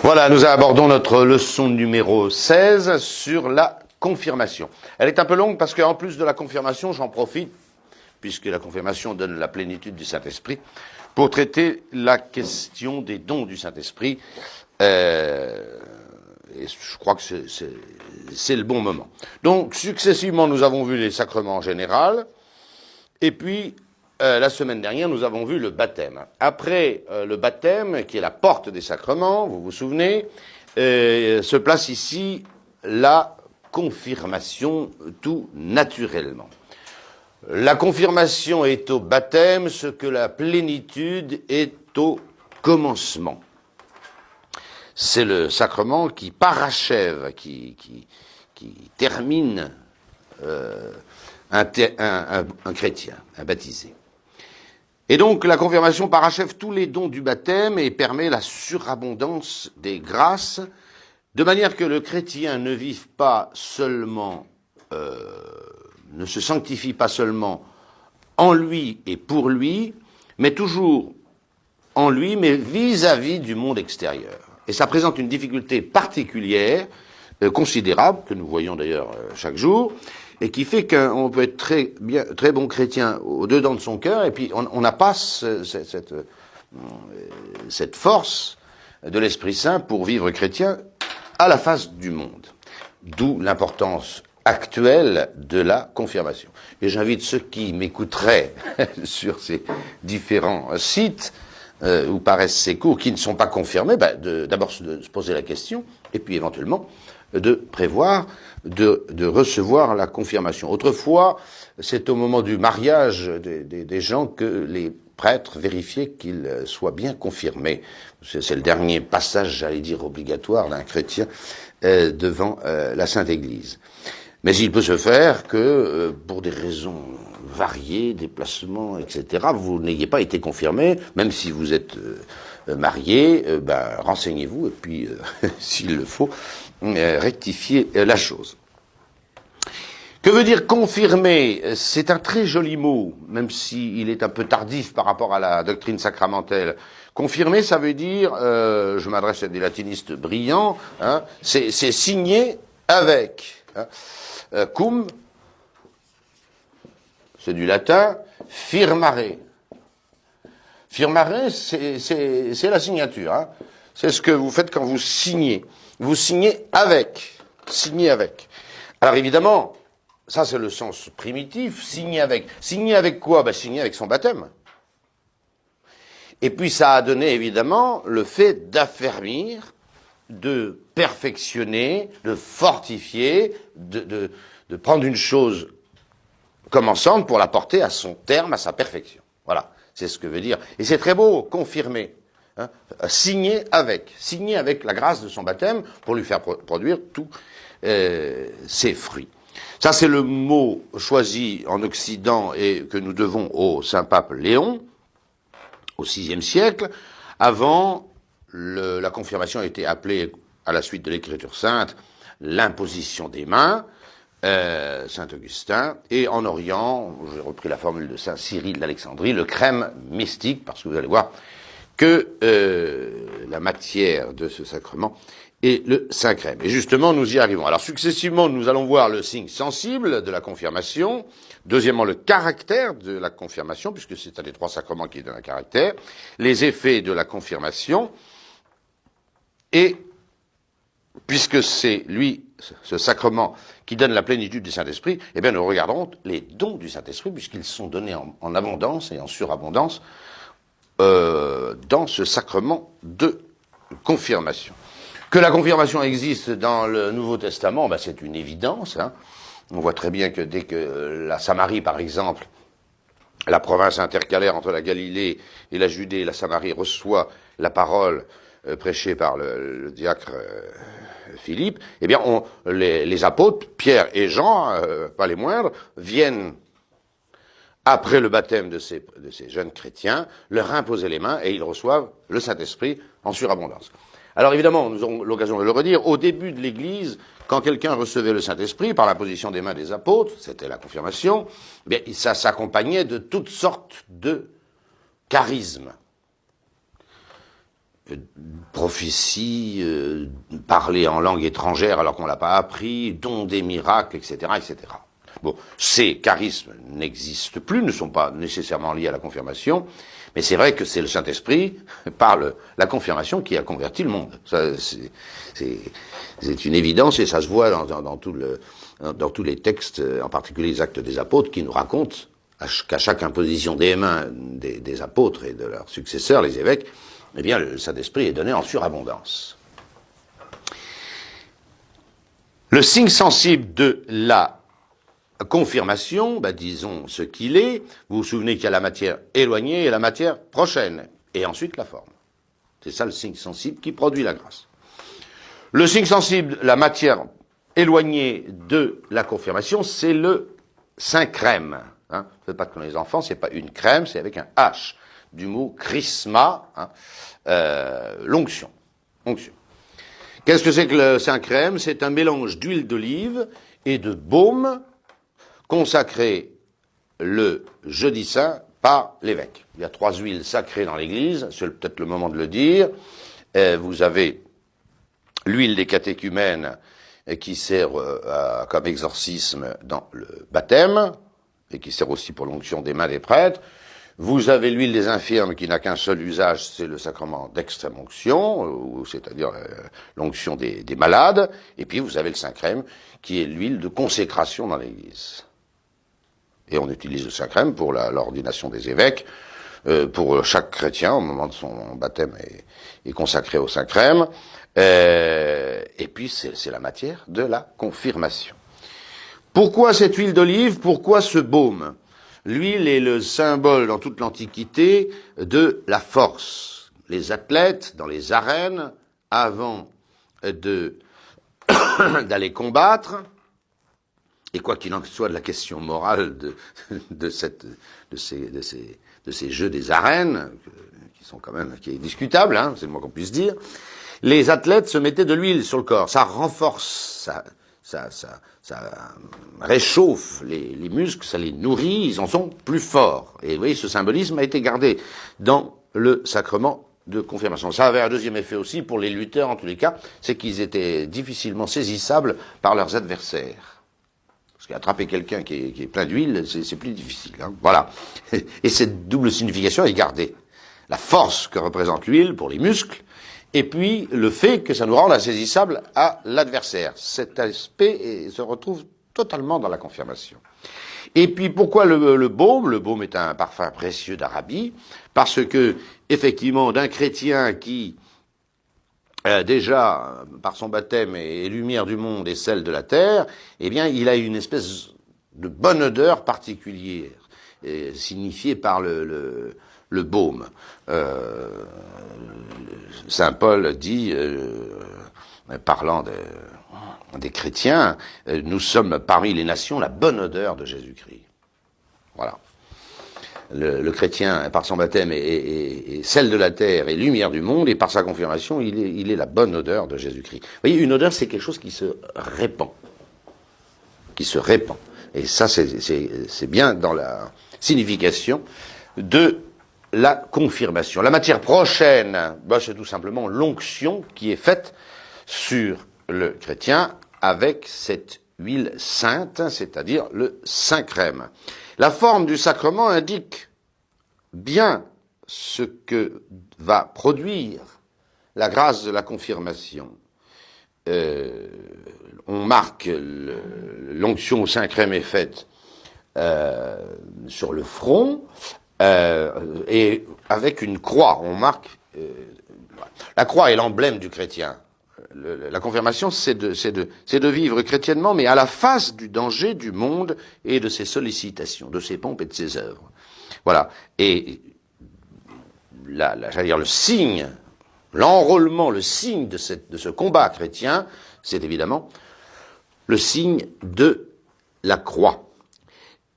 Voilà, nous abordons notre leçon numéro 16 sur la confirmation. Elle est un peu longue parce qu'en plus de la confirmation, j'en profite, puisque la confirmation donne la plénitude du Saint-Esprit, pour traiter la question des dons du Saint-Esprit. Et je crois que c'est le bon moment. Donc, successivement, nous avons vu les sacrements en général, et puis, la semaine dernière, nous avons vu le baptême. Après le baptême, qui est la porte des sacrements, vous vous souvenez, se place ici la confirmation tout naturellement. La confirmation est au baptême ce que la plénitude est au commencement. C'est le sacrement qui parachève, qui termine un chrétien, un baptisé. Et donc la confirmation parachève tous les dons du baptême et permet la surabondance des grâces, de manière que le chrétien ne vive pas seulement, ne se sanctifie pas seulement en lui et pour lui, mais toujours en lui, mais vis-à-vis du monde extérieur. Et ça présente une difficulté particulière, considérable, que nous voyons d'ailleurs chaque jour, et qui fait qu'on peut être très bon chrétien au-dedans de son cœur, et puis on n'a pas cette force de l'Esprit Saint pour vivre chrétien à la face du monde. D'où l'importance actuelle de la confirmation. Et j'invite ceux qui m'écouteraient sur ces différents sites où paraissent ces cours, qui ne sont pas confirmés, d'abord de se poser la question, et puis éventuellement de prévoir de recevoir la confirmation. Autrefois, c'est au moment du mariage des gens que les prêtres vérifiaient qu'ils soient bien confirmés. C'est le dernier passage, j'allais dire, obligatoire d'un chrétien devant la Sainte Église. Mais il peut se faire que, pour des raisons variées, déplacements, etc., vous n'ayez pas été confirmé, même si vous êtes marié, renseignez-vous, et puis, s'il le faut, rectifiez la chose. Que veut dire confirmer? C'est un très joli mot, même s'il est un peu tardif par rapport à la doctrine sacramentelle. Confirmer, ça veut dire, je m'adresse à des latinistes brillants, c'est signer avec. Cum, c'est du latin, firmare. Firmare, c'est la signature. C'est ce que vous faites quand vous signez. Vous signez avec. Signer avec. Alors évidemment, ça c'est le sens primitif, signer avec. Signer avec quoi? Signer avec son baptême. Et puis ça a donné évidemment le fait d'affermir, de perfectionner, de fortifier, de prendre une chose commençante pour la porter à son terme, à sa perfection. Voilà, c'est ce que veut dire. Et c'est très beau, confirmer. Signer avec la grâce de son baptême pour lui faire produire tous ses fruits. Ça, c'est le mot choisi en Occident et que nous devons au Saint-Pape Léon, au VIe siècle. Avant, la confirmation a été appelée, à la suite de l'Écriture sainte, l'imposition des mains, Saint Augustin, et en Orient, j'ai repris la formule de Saint Cyril d'Alexandrie, le crème mystique, parce que vous allez voir que la matière de ce sacrement est le saint crème. Et justement, nous y arrivons. Alors, successivement, nous allons voir le signe sensible de la confirmation, deuxièmement, le caractère de la confirmation, puisque c'est un des trois sacrements qui donne un caractère, les effets de la confirmation, et puisque c'est lui, ce sacrement, qui donne la plénitude du Saint-Esprit, eh bien, nous regarderons les dons du Saint-Esprit, puisqu'ils sont donnés en abondance et en surabondance dans ce sacrement de confirmation. Que la confirmation existe dans le Nouveau Testament, c'est une évidence. On voit très bien que dès que la Samarie, par exemple, la province intercalaire entre la Galilée et la Judée, la Samarie reçoit la parole prêchée par le diacre Philippe, eh bien, les apôtres, Pierre et Jean, pas les moindres, viennent après le baptême de ces jeunes chrétiens, leur imposer les mains et ils reçoivent le Saint-Esprit en surabondance. Alors évidemment, nous aurons l'occasion de le redire, au début de l'Église, quand quelqu'un recevait le Saint-Esprit par l'imposition des mains des apôtres, c'était la confirmation, bien, ça s'accompagnait de toutes sortes de charismes. prophétie, parler en langue étrangère alors qu'on l'a pas appris, don des miracles, etc., etc. Bon, ces charismes n'existent plus, ne sont pas nécessairement liés à la confirmation, mais c'est vrai que c'est le Saint-Esprit, par la confirmation, qui a converti le monde. Ça, c'est une évidence et ça se voit dans tous les textes, en particulier les Actes des Apôtres, qui nous racontent qu'à chaque imposition des mains des apôtres et de leurs successeurs, les évêques, eh bien, le Saint-Esprit est donné en surabondance. Le signe sensible de la confirmation, disons ce qu'il est. Vous vous souvenez qu'il y a la matière éloignée et la matière prochaine, et ensuite la forme. C'est ça le signe sensible qui produit la grâce. Le signe sensible, la matière éloignée de la confirmation, c'est le synchrème. Hein. Faites pas comme les enfants, c'est pas une crème, c'est avec un H, du mot chrisma, l'onction. Onction. Qu'est-ce que c'est que le synchrème? C'est un mélange d'huile d'olive et de baume consacré le jeudi saint par l'évêque. Il y a 3 huiles sacrées dans l'Église, c'est peut-être le moment de le dire. Vous avez l'huile des catéchumènes qui sert comme exorcisme dans le baptême, et qui sert aussi pour l'onction des mains des prêtres. Vous avez l'huile des infirmes qui n'a qu'un seul usage, c'est le sacrement d'extrême onction, c'est-à-dire l'onction des malades. Et puis vous avez le synchrème qui est l'huile de consécration dans l'Église. Et on utilise le synchrème pour l'ordination des évêques. Pour chaque chrétien, au moment de son baptême, est consacré au synchrème. Et puis c'est la matière de la confirmation. Pourquoi cette huile d'olive? Pourquoi ce baume? L'huile est le symbole dans toute l'Antiquité de la force. Les athlètes, dans les arènes, avant d'aller combattre, et quoi qu'il en soit de la question morale de ces jeux des arènes, qui est discutable, hein, c'est le moins qu'on puisse dire, les athlètes se mettaient de l'huile sur le corps. Ça renforce, ça réchauffe les muscles, ça les nourrit, ils en sont plus forts. Et vous voyez, ce symbolisme a été gardé dans le sacrement de confirmation. Ça avait un deuxième effet aussi pour les lutteurs, en tous les cas, c'est qu'ils étaient difficilement saisissables par leurs adversaires. Parce qu'attraper quelqu'un qui est plein d'huile, c'est plus difficile. Hein. Voilà. Et cette double signification est gardée. La force que représente l'huile pour les muscles, et puis le fait que ça nous rende insaisissables à l'adversaire. Cet aspect se retrouve totalement dans la confirmation. Et puis pourquoi le baume? Le baume est un parfum précieux d'Arabie, parce que, effectivement, d'un chrétien qui, déjà, par son baptême, est lumière du monde et celle de la terre, eh bien, il a une espèce de bonne odeur particulière, signifiée par le baume. Saint Paul dit, parlant des chrétiens, nous sommes parmi les nations la bonne odeur de Jésus-Christ. Voilà. Le chrétien, par son baptême, est celle de la terre et lumière du monde, et par sa confirmation, il est la bonne odeur de Jésus-Christ. Vous voyez, une odeur, c'est quelque chose qui se répand. Qui se répand. Et ça, c'est bien dans la signification de la confirmation. La matière prochaine, c'est tout simplement l'onction qui est faite sur le chrétien avec cette huile sainte, c'est-à-dire le synchrème. La forme du sacrement indique bien ce que va produire la grâce de la confirmation. On marque l'onction au synchrème est faite sur le front, et avec une croix, on marque. La croix est l'emblème du chrétien. La confirmation, c'est de vivre chrétiennement, mais à la face du danger du monde et de ses sollicitations, de ses pompes et de ses œuvres. Voilà. Et j'allais dire le signe, l'enrôlement, le signe de ce combat chrétien, c'est évidemment le signe de la croix.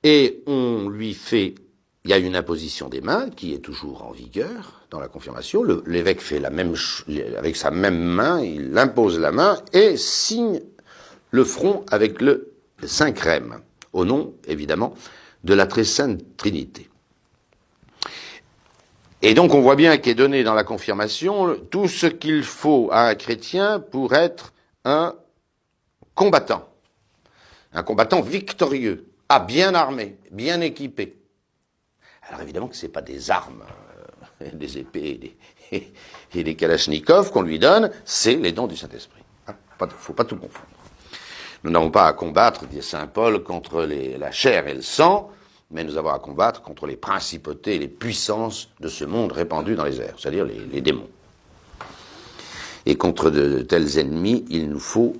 Et on lui fait. Il y a une imposition des mains qui est toujours en vigueur dans la confirmation. L'évêque fait la même avec sa même main, il impose la main et signe le front avec le synchrème, au nom, évidemment, de la très sainte Trinité. Et donc on voit bien qu'est donné dans la confirmation tout ce qu'il faut à un chrétien pour être un combattant victorieux, bien armé, bien équipé. Alors évidemment que ce n'est pas des armes, des épées et des kalachnikovs qu'on lui donne, c'est les dons du Saint-Esprit. Il ne faut pas tout confondre. Nous n'avons pas à combattre, dit saint Paul, contre la chair et le sang, mais nous avons à combattre contre les principautés et les puissances de ce monde répandu dans les airs, c'est-à-dire les démons. Et contre de tels ennemis, il nous faut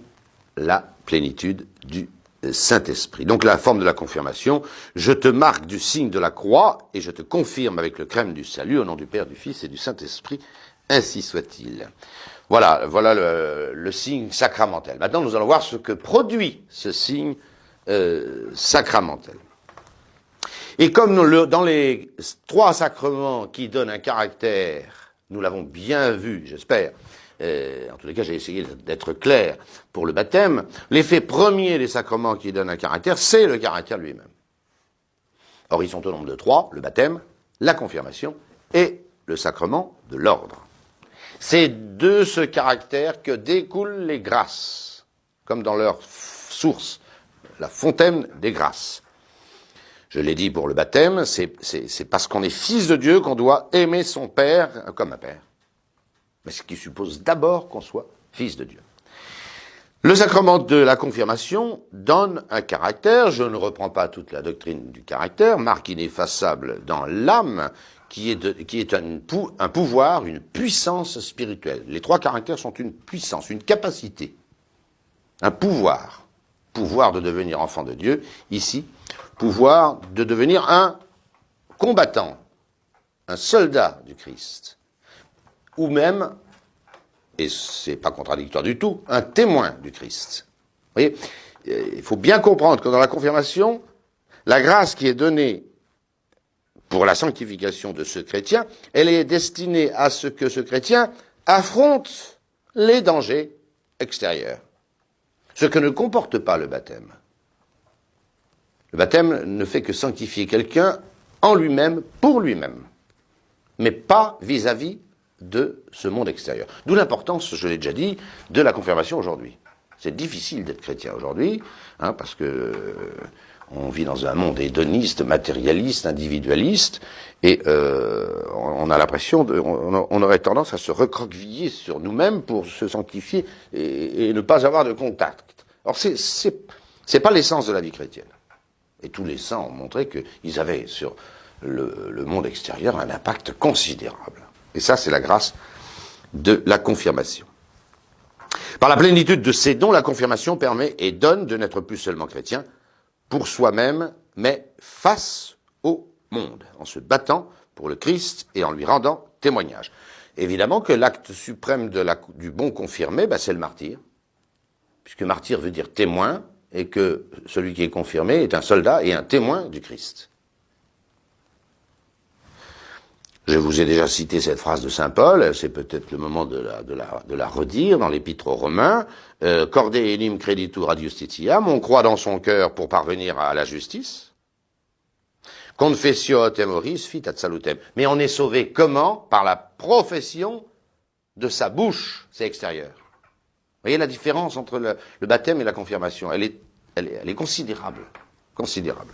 la plénitude du Saint-Esprit. Donc la forme de la confirmation, je te marque du signe de la croix et je te confirme avec le crème du salut au nom du Père, du Fils et du Saint-Esprit, ainsi soit-il. Voilà le signe sacramentel. Maintenant, nous allons voir ce que produit ce signe sacramentel. Et comme dans les 3 sacrements qui donnent un caractère, nous l'avons bien vu, j'espère, en tous les cas j'ai essayé d'être clair pour le baptême, l'effet premier des sacrements qui donnent un caractère, c'est le caractère lui-même. Or ils sont au nombre de 3, le baptême, la confirmation et le sacrement de l'ordre. C'est de ce caractère que découlent les grâces, comme dans leur source, la fontaine des grâces. Je l'ai dit pour le baptême, c'est parce qu'on est fils de Dieu qu'on doit aimer son Père comme un Père. Mais ce qui suppose d'abord qu'on soit fils de Dieu. Le sacrement de la confirmation donne un caractère, je ne reprends pas toute la doctrine du caractère, marque ineffaçable dans l'âme, qui est un pouvoir, une puissance spirituelle. Les 3 caractères sont une puissance, une capacité, un pouvoir de devenir enfant de Dieu, ici, pouvoir de devenir un combattant, un soldat du Christ, ou même, et c'est pas contradictoire du tout, un témoin du Christ. Vous voyez, il faut bien comprendre que dans la confirmation, la grâce qui est donnée pour la sanctification de ce chrétien, elle est destinée à ce que ce chrétien affronte les dangers extérieurs. Ce que ne comporte pas le baptême. Le baptême ne fait que sanctifier quelqu'un en lui-même, pour lui-même, mais pas vis-à-vis de ce monde extérieur. D'où l'importance, je l'ai déjà dit, de la confirmation aujourd'hui. C'est difficile d'être chrétien aujourd'hui, parce que on vit dans un monde hédoniste, matérialiste, individualiste, et on a l'impression, on aurait tendance à se recroqueviller sur nous-mêmes pour se sanctifier et ne pas avoir de contact. Or, c'est pas l'essence de la vie chrétienne. Et tous les saints ont montré qu'ils avaient sur le monde extérieur un impact considérable. Et ça, c'est la grâce de la confirmation. Par la plénitude de ces dons, la confirmation permet et donne de n'être plus seulement chrétien pour soi-même, mais face au monde, en se battant pour le Christ et en lui rendant témoignage. Évidemment que l'acte suprême du bon confirmé, c'est le martyr, puisque martyr veut dire témoin, et que celui qui est confirmé est un soldat et un témoin du Christ. Je vous ai déjà cité cette phrase de saint Paul, c'est peut-être le moment de la redire dans l'épître aux Romains. Corde enim creditur ad justitiam, on croit dans son cœur pour parvenir à la justice. Confessio temoris fit ad salutem. Mais on est sauvé comment? Par la profession de sa bouche, c'est extérieur. Vous voyez la différence entre le baptême et la confirmation, elle est considérable, considérable.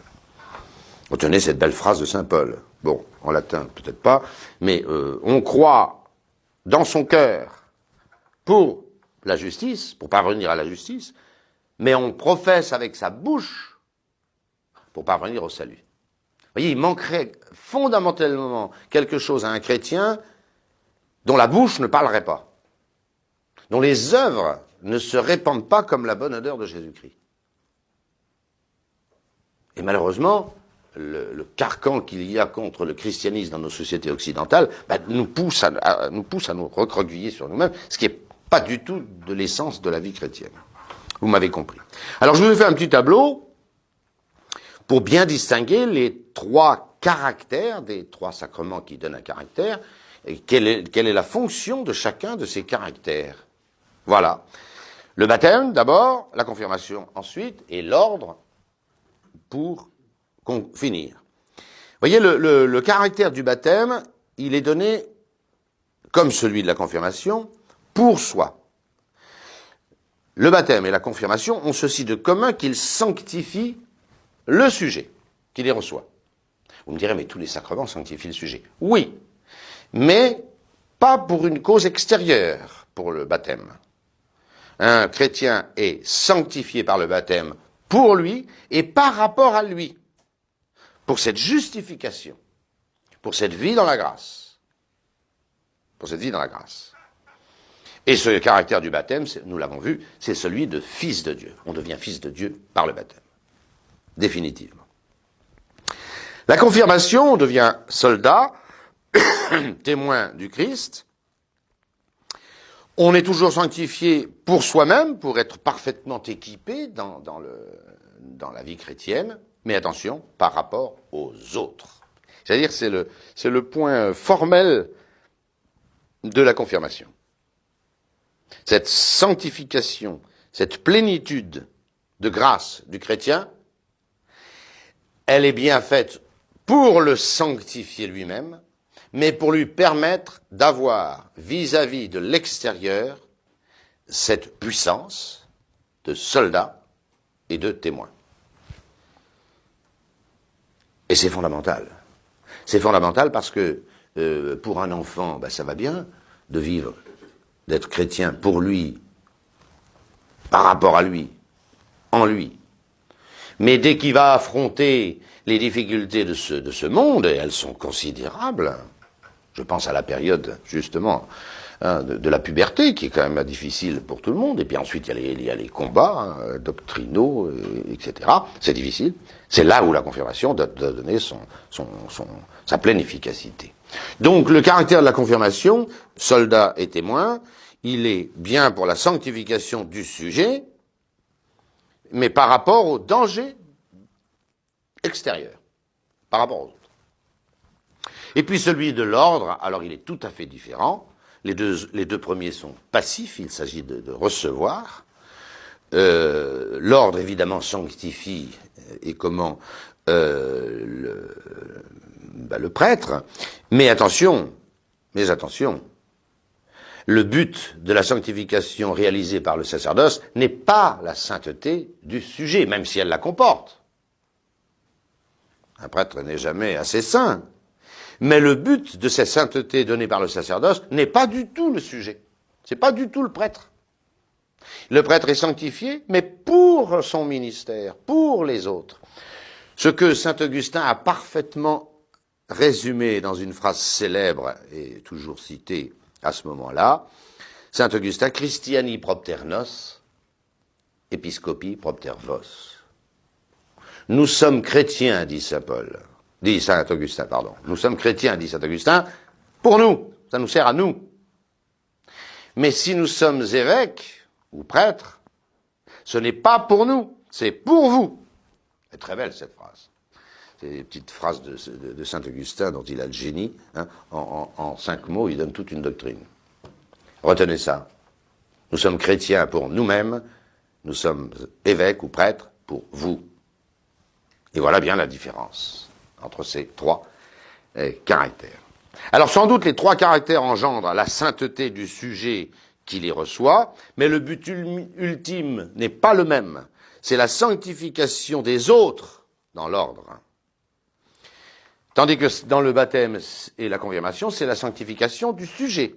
Retenez cette belle phrase de saint Paul. Bon, en latin peut-être pas, mais on croit dans son cœur pour la justice, pour parvenir à la justice, mais on professe avec sa bouche pour parvenir au salut. Vous voyez, il manquerait fondamentalement quelque chose à un chrétien dont la bouche ne parlerait pas, dont les œuvres ne se répandent pas comme la bonne odeur de Jésus-Christ. Et malheureusement, le carcan qu'il y a contre le christianisme dans nos sociétés occidentales nous pousse à nous recroqueviller sur nous-mêmes, ce qui n'est pas du tout de l'essence de la vie chrétienne. Vous m'avez compris. Alors je vous ai fait un petit tableau pour bien distinguer les 3 caractères des 3 sacrements qui donnent un caractère, et quelle est la fonction de chacun de ces caractères. Voilà. Le baptême d'abord, la confirmation ensuite, et l'ordre pour finir. Vous voyez, le caractère du baptême, il est donné, comme celui de la confirmation, pour soi. Le baptême et la confirmation ont ceci de commun qu'ils sanctifient le sujet qui les reçoit. Vous me direz, mais tous les sacrements sanctifient le sujet. Oui, mais pas pour une cause extérieure pour le baptême. Un chrétien est sanctifié par le baptême pour lui et par rapport à lui, pour cette justification, pour cette vie dans la grâce. Pour cette vie dans la grâce. Et ce caractère du baptême, nous l'avons vu, c'est celui de fils de Dieu. On devient fils de Dieu par le baptême. Définitivement. La confirmation, on devient soldat, témoin du Christ. On est toujours sanctifié pour soi-même, pour être parfaitement équipé dans la vie chrétienne, mais attention, par rapport aux autres. C'est-à-dire c'est le point formel de la confirmation. Cette sanctification, cette plénitude de grâce du chrétien, elle est bien faite pour le sanctifier lui-même, mais pour lui permettre d'avoir vis-à-vis de l'extérieur cette puissance de soldat et de témoin. Et c'est fondamental. C'est fondamental parce que pour un enfant, ça va bien de vivre, d'être chrétien pour lui, par rapport à lui, en lui. Mais dès qu'il va affronter les difficultés de ce monde, et elles sont considérables, je pense à la période, justement, de la puberté, qui est quand même difficile pour tout le monde, et puis ensuite il y a les combats doctrinaux, etc. C'est difficile. C'est là où la confirmation doit donner sa pleine efficacité. Donc le caractère de la confirmation, soldat et témoin, il est bien pour la sanctification du sujet, mais par rapport au danger extérieur, par rapport aux autres. Et puis celui de l'ordre, alors il est tout à fait différent. Les deux premiers sont passifs, il s'agit de recevoir. L'ordre, évidemment, sanctifie, et comment le prêtre. Mais attention, le but de la sanctification réalisée par le sacerdoce n'est pas la sainteté du sujet, même si elle la comporte. Un prêtre n'est jamais assez saint. Mais le but de cette sainteté donnée par le sacerdoce n'est pas du tout le sujet. C'est pas du tout le prêtre. Le prêtre est sanctifié, mais pour son ministère, pour les autres. Ce que saint Augustin a parfaitement résumé dans une phrase célèbre et toujours citée à ce moment-là, saint Augustin, Christiani propter nos, episcopi propter vos. Nous sommes chrétiens, dit saint Augustin, pardon. Nous sommes chrétiens, dit saint Augustin, pour nous. Ça nous sert à nous. Mais si nous sommes évêques ou prêtres, ce n'est pas pour nous, c'est pour vous. C'est très belle cette phrase. C'est une petite phrase de saint Augustin dont il a le génie. En 5 mots, il donne toute une doctrine. Retenez ça. Nous sommes chrétiens pour nous-mêmes, nous sommes évêques ou prêtres pour vous. Et voilà bien la différence entre ces 3 caractères. Alors sans doute les 3 caractères engendrent la sainteté du sujet qui les reçoit, mais le but ultime n'est pas le même. C'est la sanctification des autres dans l'ordre. Tandis que dans le baptême et la confirmation, c'est la sanctification du sujet.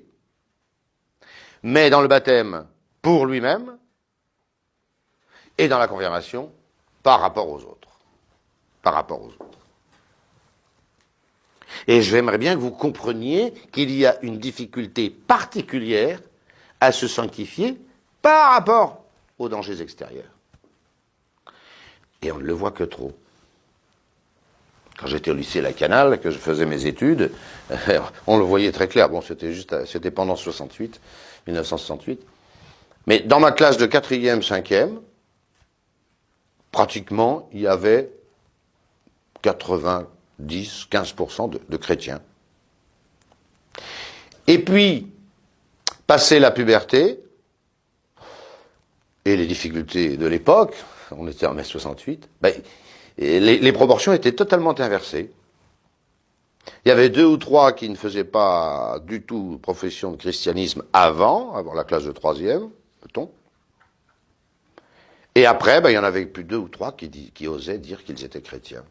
Mais dans le baptême, pour lui-même, et dans la confirmation, par rapport aux autres. Par rapport aux autres. Et j'aimerais bien que vous compreniez qu'il y a une difficulté particulière à se sanctifier par rapport aux dangers extérieurs. Et on ne le voit que trop. Quand j'étais au lycée La Canale, que je faisais mes études, on le voyait très clair. Bon, c'était pendant 1968. Mais dans ma classe de 4e, 5e, pratiquement, il y avait 90-15% de chrétiens. Et puis, passé la puberté, et les difficultés de l'époque, on était en mai 68, les proportions étaient totalement inversées. Il y avait 2 ou 3 qui ne faisaient pas du tout profession de christianisme avant la classe de 3e, mettons. Et après, il y en avait plus 2 ou 3 qui osaient dire qu'ils étaient chrétiens.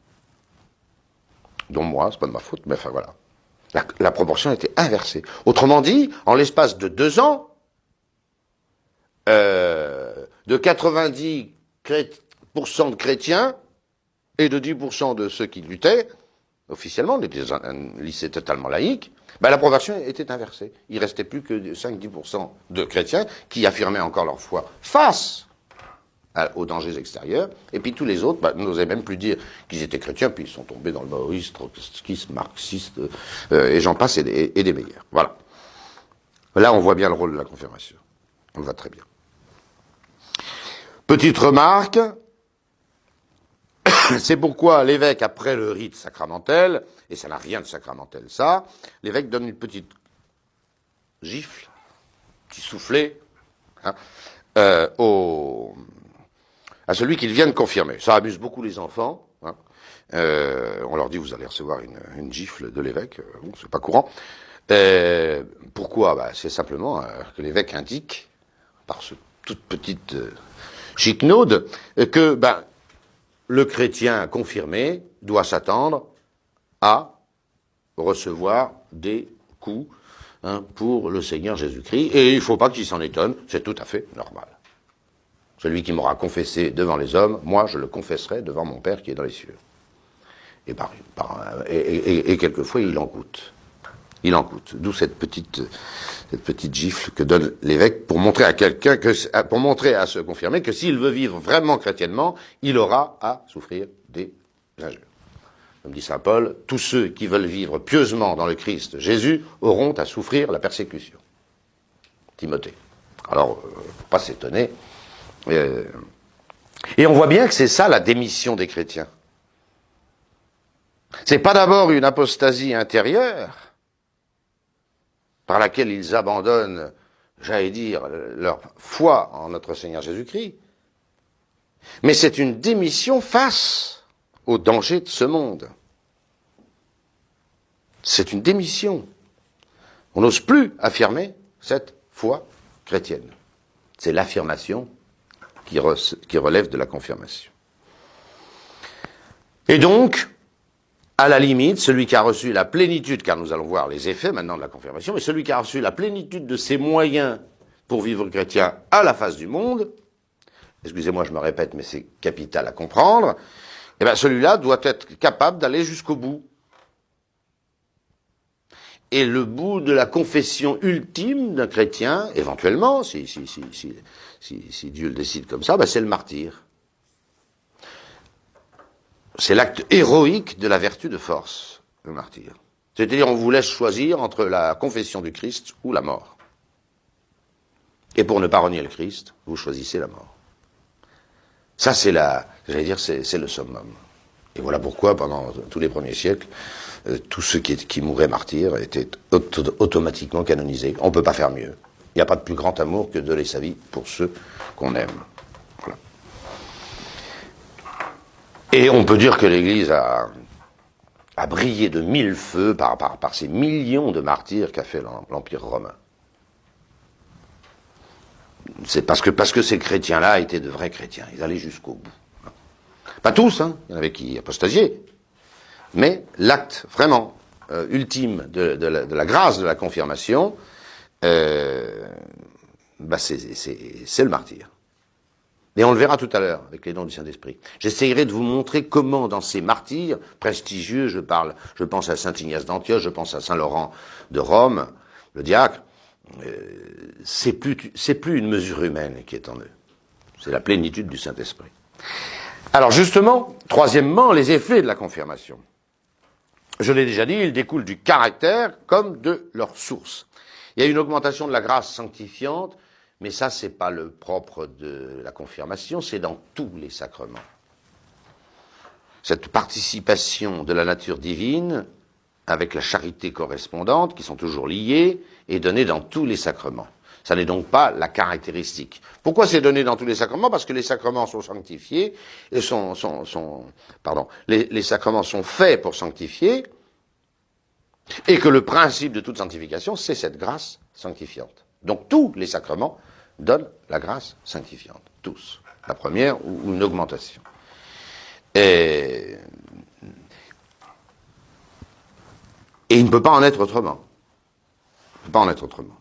Dont moi, c'est pas de ma faute, mais enfin voilà. La proportion était inversée. Autrement dit, en l'espace de 2 ans, de 90% de chrétiens et de 10% de ceux qui luttaient, officiellement, on était un lycée totalement laïque, la proportion était inversée. Il restait plus que 5-10% de chrétiens qui affirmaient encore leur foi face aux dangers extérieurs, et puis tous les autres n'osaient même plus dire qu'ils étaient chrétiens, puis ils sont tombés dans le maoïsme, trotskisme, marxiste, et j'en passe, et des meilleurs. Voilà. Là, on voit bien le rôle de la confirmation. On le voit très bien. Petite remarque, c'est pourquoi l'évêque, après le rite sacramentel, et ça n'a rien de sacramentel ça, l'évêque donne une petite gifle, petit soufflet, à celui qu'il vient de confirmer. Ça amuse beaucoup les enfants. On leur dit, vous allez recevoir une gifle de l'évêque. Bon, c'est pas courant. Pourquoi? C'est simplement que l'évêque indique, par ce toute petite chiquenaude, que le chrétien confirmé doit s'attendre à recevoir des coups pour le Seigneur Jésus-Christ. Et il ne faut pas qu'il s'en étonne, c'est tout à fait normal. Celui qui m'aura confessé devant les hommes, moi je le confesserai devant mon Père qui est dans les cieux. Et quelquefois il en coûte. Il en coûte. D'où cette petite gifle que donne l'évêque pour montrer à quelqu'un, pour montrer à se confirmer que s'il veut vivre vraiment chrétiennement, il aura à souffrir des injures. Comme dit saint Paul, tous ceux qui veulent vivre pieusement dans le Christ Jésus auront à souffrir la persécution. Timothée. Alors, faut pas s'étonner. Et on voit bien que c'est ça la démission des chrétiens. C'est pas d'abord une apostasie intérieure par laquelle ils abandonnent, j'allais dire, leur foi en notre Seigneur Jésus-Christ, mais c'est une démission face aux dangers de ce monde. C'est une démission. On n'ose plus affirmer cette foi chrétienne. C'est l'affirmation qui relève de la confirmation. Et donc, à la limite, celui qui a reçu la plénitude, car nous allons voir les effets maintenant de la confirmation, mais celui qui a reçu la plénitude de ses moyens pour vivre chrétien à la face du monde, excusez-moi, je me répète, mais c'est capital à comprendre, celui-là doit être capable d'aller jusqu'au bout. Et le bout de la confession ultime d'un chrétien, éventuellement, si Dieu le décide comme ça, c'est le martyre. C'est l'acte héroïque de la vertu de force, le martyr. C'est-à-dire, on vous laisse choisir entre la confession du Christ ou la mort. Et pour ne pas renier le Christ, vous choisissez la mort. Ça, c'est c'est le summum. Et voilà pourquoi, pendant tous les premiers siècles, tous ceux qui mouraient martyrs étaient automatiquement canonisés. On ne peut pas faire mieux. Il n'y a pas de plus grand amour que de donner sa vie pour ceux qu'on aime. Voilà. Et on peut dire que l'Église a brillé de mille feux par ces millions de martyrs qu'a fait l'Empire romain. C'est parce que ces chrétiens-là étaient de vrais chrétiens. Ils allaient jusqu'au bout. Pas tous, il y en avait qui apostasiaient. Mais l'acte vraiment ultime de la grâce de la confirmation, c'est le martyr. Et on le verra tout à l'heure avec les dons du Saint-Esprit. J'essayerai de vous montrer comment dans ces martyrs prestigieux, je pense à saint Ignace d'Antioche, je pense à saint Laurent de Rome, le diacre, c'est plus une mesure humaine qui est en eux. C'est la plénitude du Saint-Esprit. Alors justement, troisièmement, les effets de la confirmation. Je l'ai déjà dit, ils découlent du caractère comme de leur source. Il y a une augmentation de la grâce sanctifiante, mais ça, c'est pas le propre de la confirmation, c'est dans tous les sacrements. Cette participation de la nature divine, avec la charité correspondante, qui sont toujours liées, est donnée dans tous les sacrements. Ça n'est donc pas la caractéristique. Pourquoi c'est donné dans tous les sacrements? Parce que les sacrements sont sanctifiés, et les sacrements sont faits pour sanctifier, Et que le principe de toute sanctification, c'est cette grâce sanctifiante. Donc tous les sacrements donnent la grâce sanctifiante, tous. La première ou une augmentation. Et il ne peut pas en être autrement. Il ne peut pas en être autrement.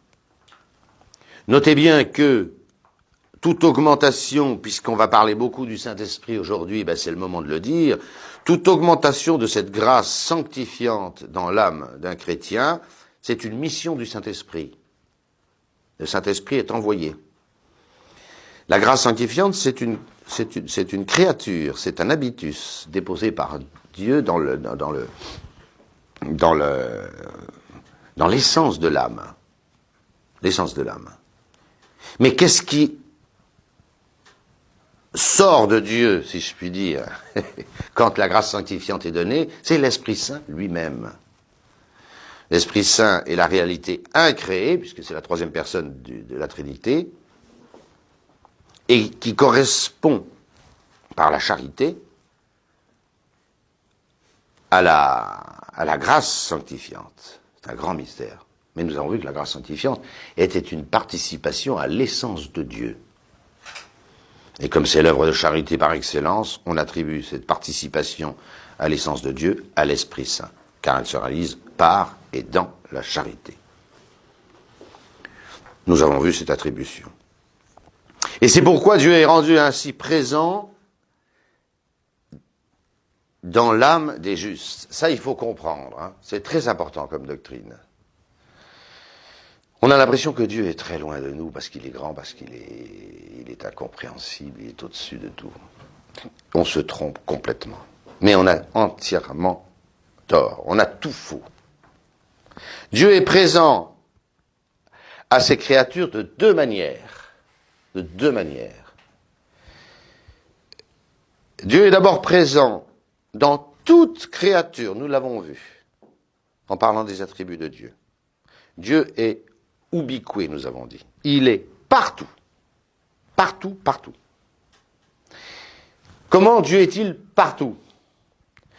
Notez bien que toute augmentation, puisqu'on va parler beaucoup du Saint-Esprit aujourd'hui, ben c'est le moment de le dire, toute augmentation de cette grâce sanctifiante dans l'âme d'un chrétien, c'est une mission du Saint-Esprit. Le Saint-Esprit est envoyé. La grâce sanctifiante, c'est une créature, c'est un habitus déposé par Dieu dans l'essence de l'âme. L'essence de l'âme. Mais qu'est-ce qui sort de Dieu, si je puis dire, quand la grâce sanctifiante est donnée? C'est l'Esprit Saint lui-même. L'Esprit Saint est la réalité incréée, puisque c'est la troisième personne de la Trinité, et qui correspond par la charité à la grâce sanctifiante. C'est un grand mystère. Mais nous avons vu que la grâce sanctifiante était une participation à l'essence de Dieu. Et comme c'est l'œuvre de charité par excellence, on attribue cette participation à l'essence de Dieu à l'Esprit Saint, car elle se réalise par et dans la charité. Nous avons vu cette attribution. Et c'est pourquoi Dieu est rendu ainsi présent dans l'âme des justes. Ça, il faut comprendre. Hein. C'est très important comme doctrine. On a l'impression que Dieu est très loin de nous parce qu'il est grand, parce qu'il est incompréhensible, il est au-dessus de tout. On se trompe complètement. Mais on a entièrement tort. On a tout faux. Dieu est présent à ses créatures de deux manières. De deux manières. Dieu est d'abord présent dans toute créature, nous l'avons vu, en parlant des attributs de Dieu. Dieu est ubiqué, nous avons dit. Il est partout. Partout, partout. Comment Dieu est-il partout?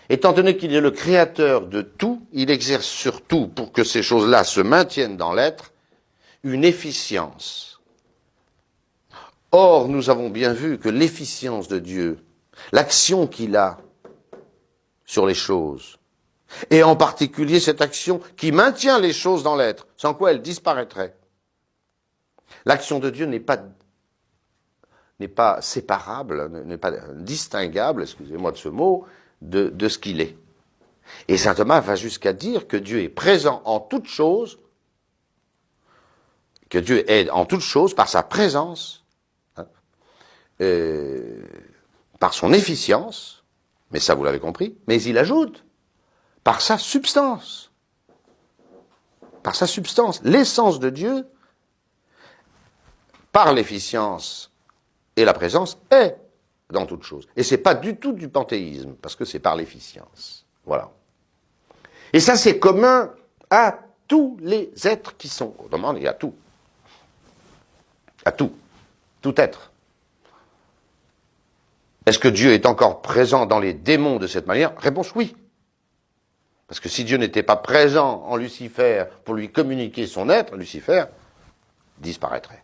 Étant donné qu'il est le créateur de tout, il exerce sur tout, pour que ces choses-là se maintiennent dans l'être, une efficience. Or, nous avons bien vu que l'efficience de Dieu, l'action qu'il a sur les choses, et en particulier cette action qui maintient les choses dans l'être, sans quoi elles disparaîtraient. L'action de Dieu n'est pas séparable, n'est pas distinguable, excusez-moi de ce mot, de ce qu'il est. Et saint Thomas va jusqu'à dire que Dieu est présent en toutes choses, que Dieu est en toutes choses par sa présence, par son efficience, mais ça vous l'avez compris, mais il ajoute par sa substance. Par sa substance. L'essence de Dieu, par l'efficience et la présence, est dans toute chose. Et c'est pas du tout du panthéisme, parce que c'est par l'efficience. Voilà. Et ça, c'est commun à tous les êtres qui sont. Autrement, il y a tout. À tout. Tout être. Est-ce que Dieu est encore présent dans les démons de cette manière? Réponse oui. Parce que si Dieu n'était pas présent en Lucifer pour lui communiquer son être, Lucifer disparaîtrait.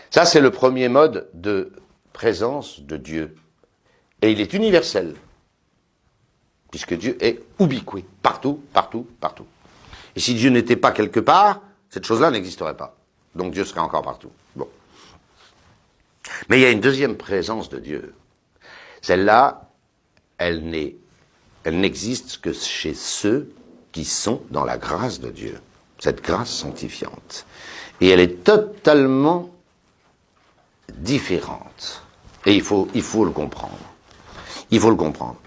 Ça, c'est le premier mode de présence de Dieu. Et il est universel. Puisque Dieu est ubiqué. Partout, partout, partout. Et si Dieu n'était pas quelque part, cette chose-là n'existerait pas. Donc Dieu serait encore partout. Bon. Mais il y a une deuxième présence de Dieu. Celle-là, elle n'existe que chez ceux qui sont dans la grâce de Dieu. Cette grâce sanctifiante. Et elle est totalement différente. Et il faut le comprendre. Il faut le comprendre.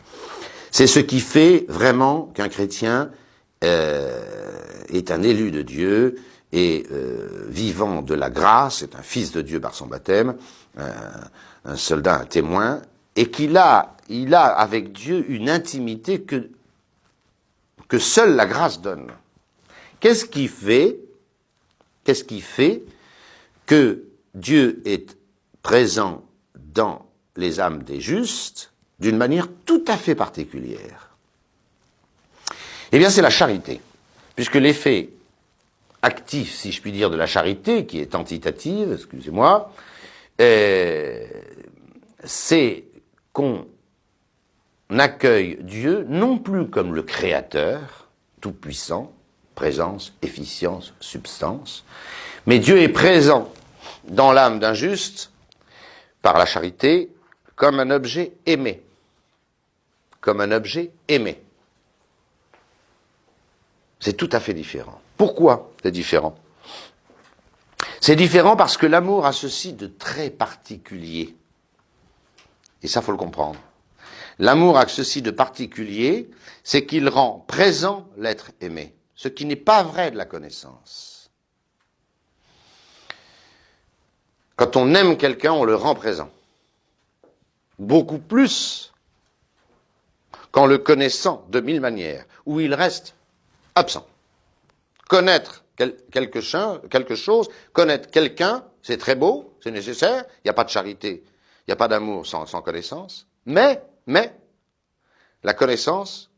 C'est ce qui fait vraiment qu'un chrétien est un élu de Dieu et vivant de la grâce, est un fils de Dieu par son baptême, un soldat, un témoin, et qu'il a avec Dieu une intimité que seule la grâce donne. Qu'est-ce qui fait que Dieu est présent dans les âmes des justes d'une manière tout à fait particulière? Eh bien, c'est la charité. Puisque l'effet actif, si je puis dire, de la charité, qui est quantitative, excusez-moi, c'est qu'on accueille Dieu non plus comme le Créateur, tout-puissant, présence, efficience, substance, mais Dieu est présent dans l'âme d'un juste, par la charité, comme un objet aimé. Comme un objet aimé. C'est tout à fait différent. Pourquoi c'est différent? C'est différent parce que l'amour a ceci de très particulier. Et ça, faut le comprendre. L'amour a ceci de particulier, c'est qu'il rend présent l'être aimé, ce qui n'est pas vrai de la connaissance. Quand on aime quelqu'un, on le rend présent. Beaucoup plus qu'en le connaissant de mille manières, où il reste absent. Connaître quelque chose, connaître quelqu'un, c'est très beau, c'est nécessaire, il n'y a pas de charité, il n'y a pas d'amour sans connaissance, mais, la connaissance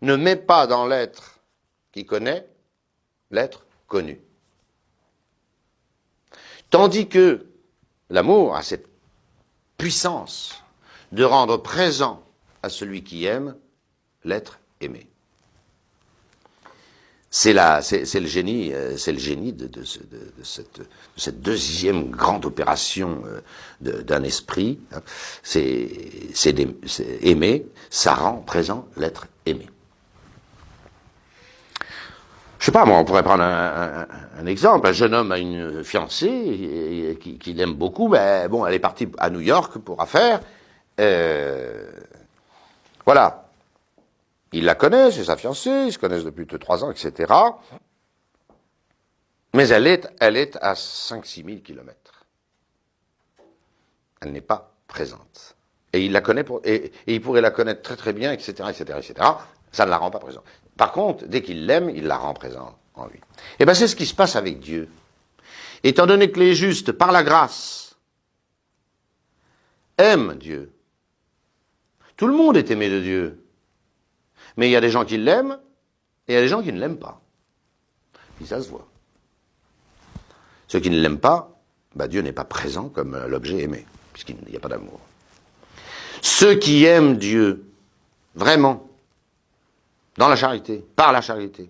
ne met pas dans l'être qui connaît l'être connu. Tandis que l'amour a cette puissance de rendre présent à celui qui aime l'être aimé. C'est le génie de cette deuxième grande opération d'un esprit. C'est aimer, ça rend présent l'être aimé. Je sais pas, moi, on pourrait prendre un exemple. Un jeune homme a une fiancée qui l'aime beaucoup. Ben, bon, elle est partie à New York pour affaires. Voilà. Il la connaît, c'est sa fiancée, ils se connaissent depuis 2-3 ans, etc. Mais elle est à 5-6 000 kilomètres. Elle n'est pas présente. Et il la connaît, et il pourrait la connaître très très bien, etc., etc., etc. Ça ne la rend pas présente. Par contre, dès qu'il l'aime, il la rend présente en lui. Et bien c'est ce qui se passe avec Dieu. Étant donné que les justes, par la grâce, aiment Dieu, tout le monde est aimé de Dieu. Mais il y a des gens qui l'aiment, et il y a des gens qui ne l'aiment pas. Et ça se voit. Ceux qui ne l'aiment pas, bah Dieu n'est pas présent comme l'objet aimé, puisqu'il n'y a pas d'amour. Ceux qui aiment Dieu, vraiment, dans la charité, par la charité,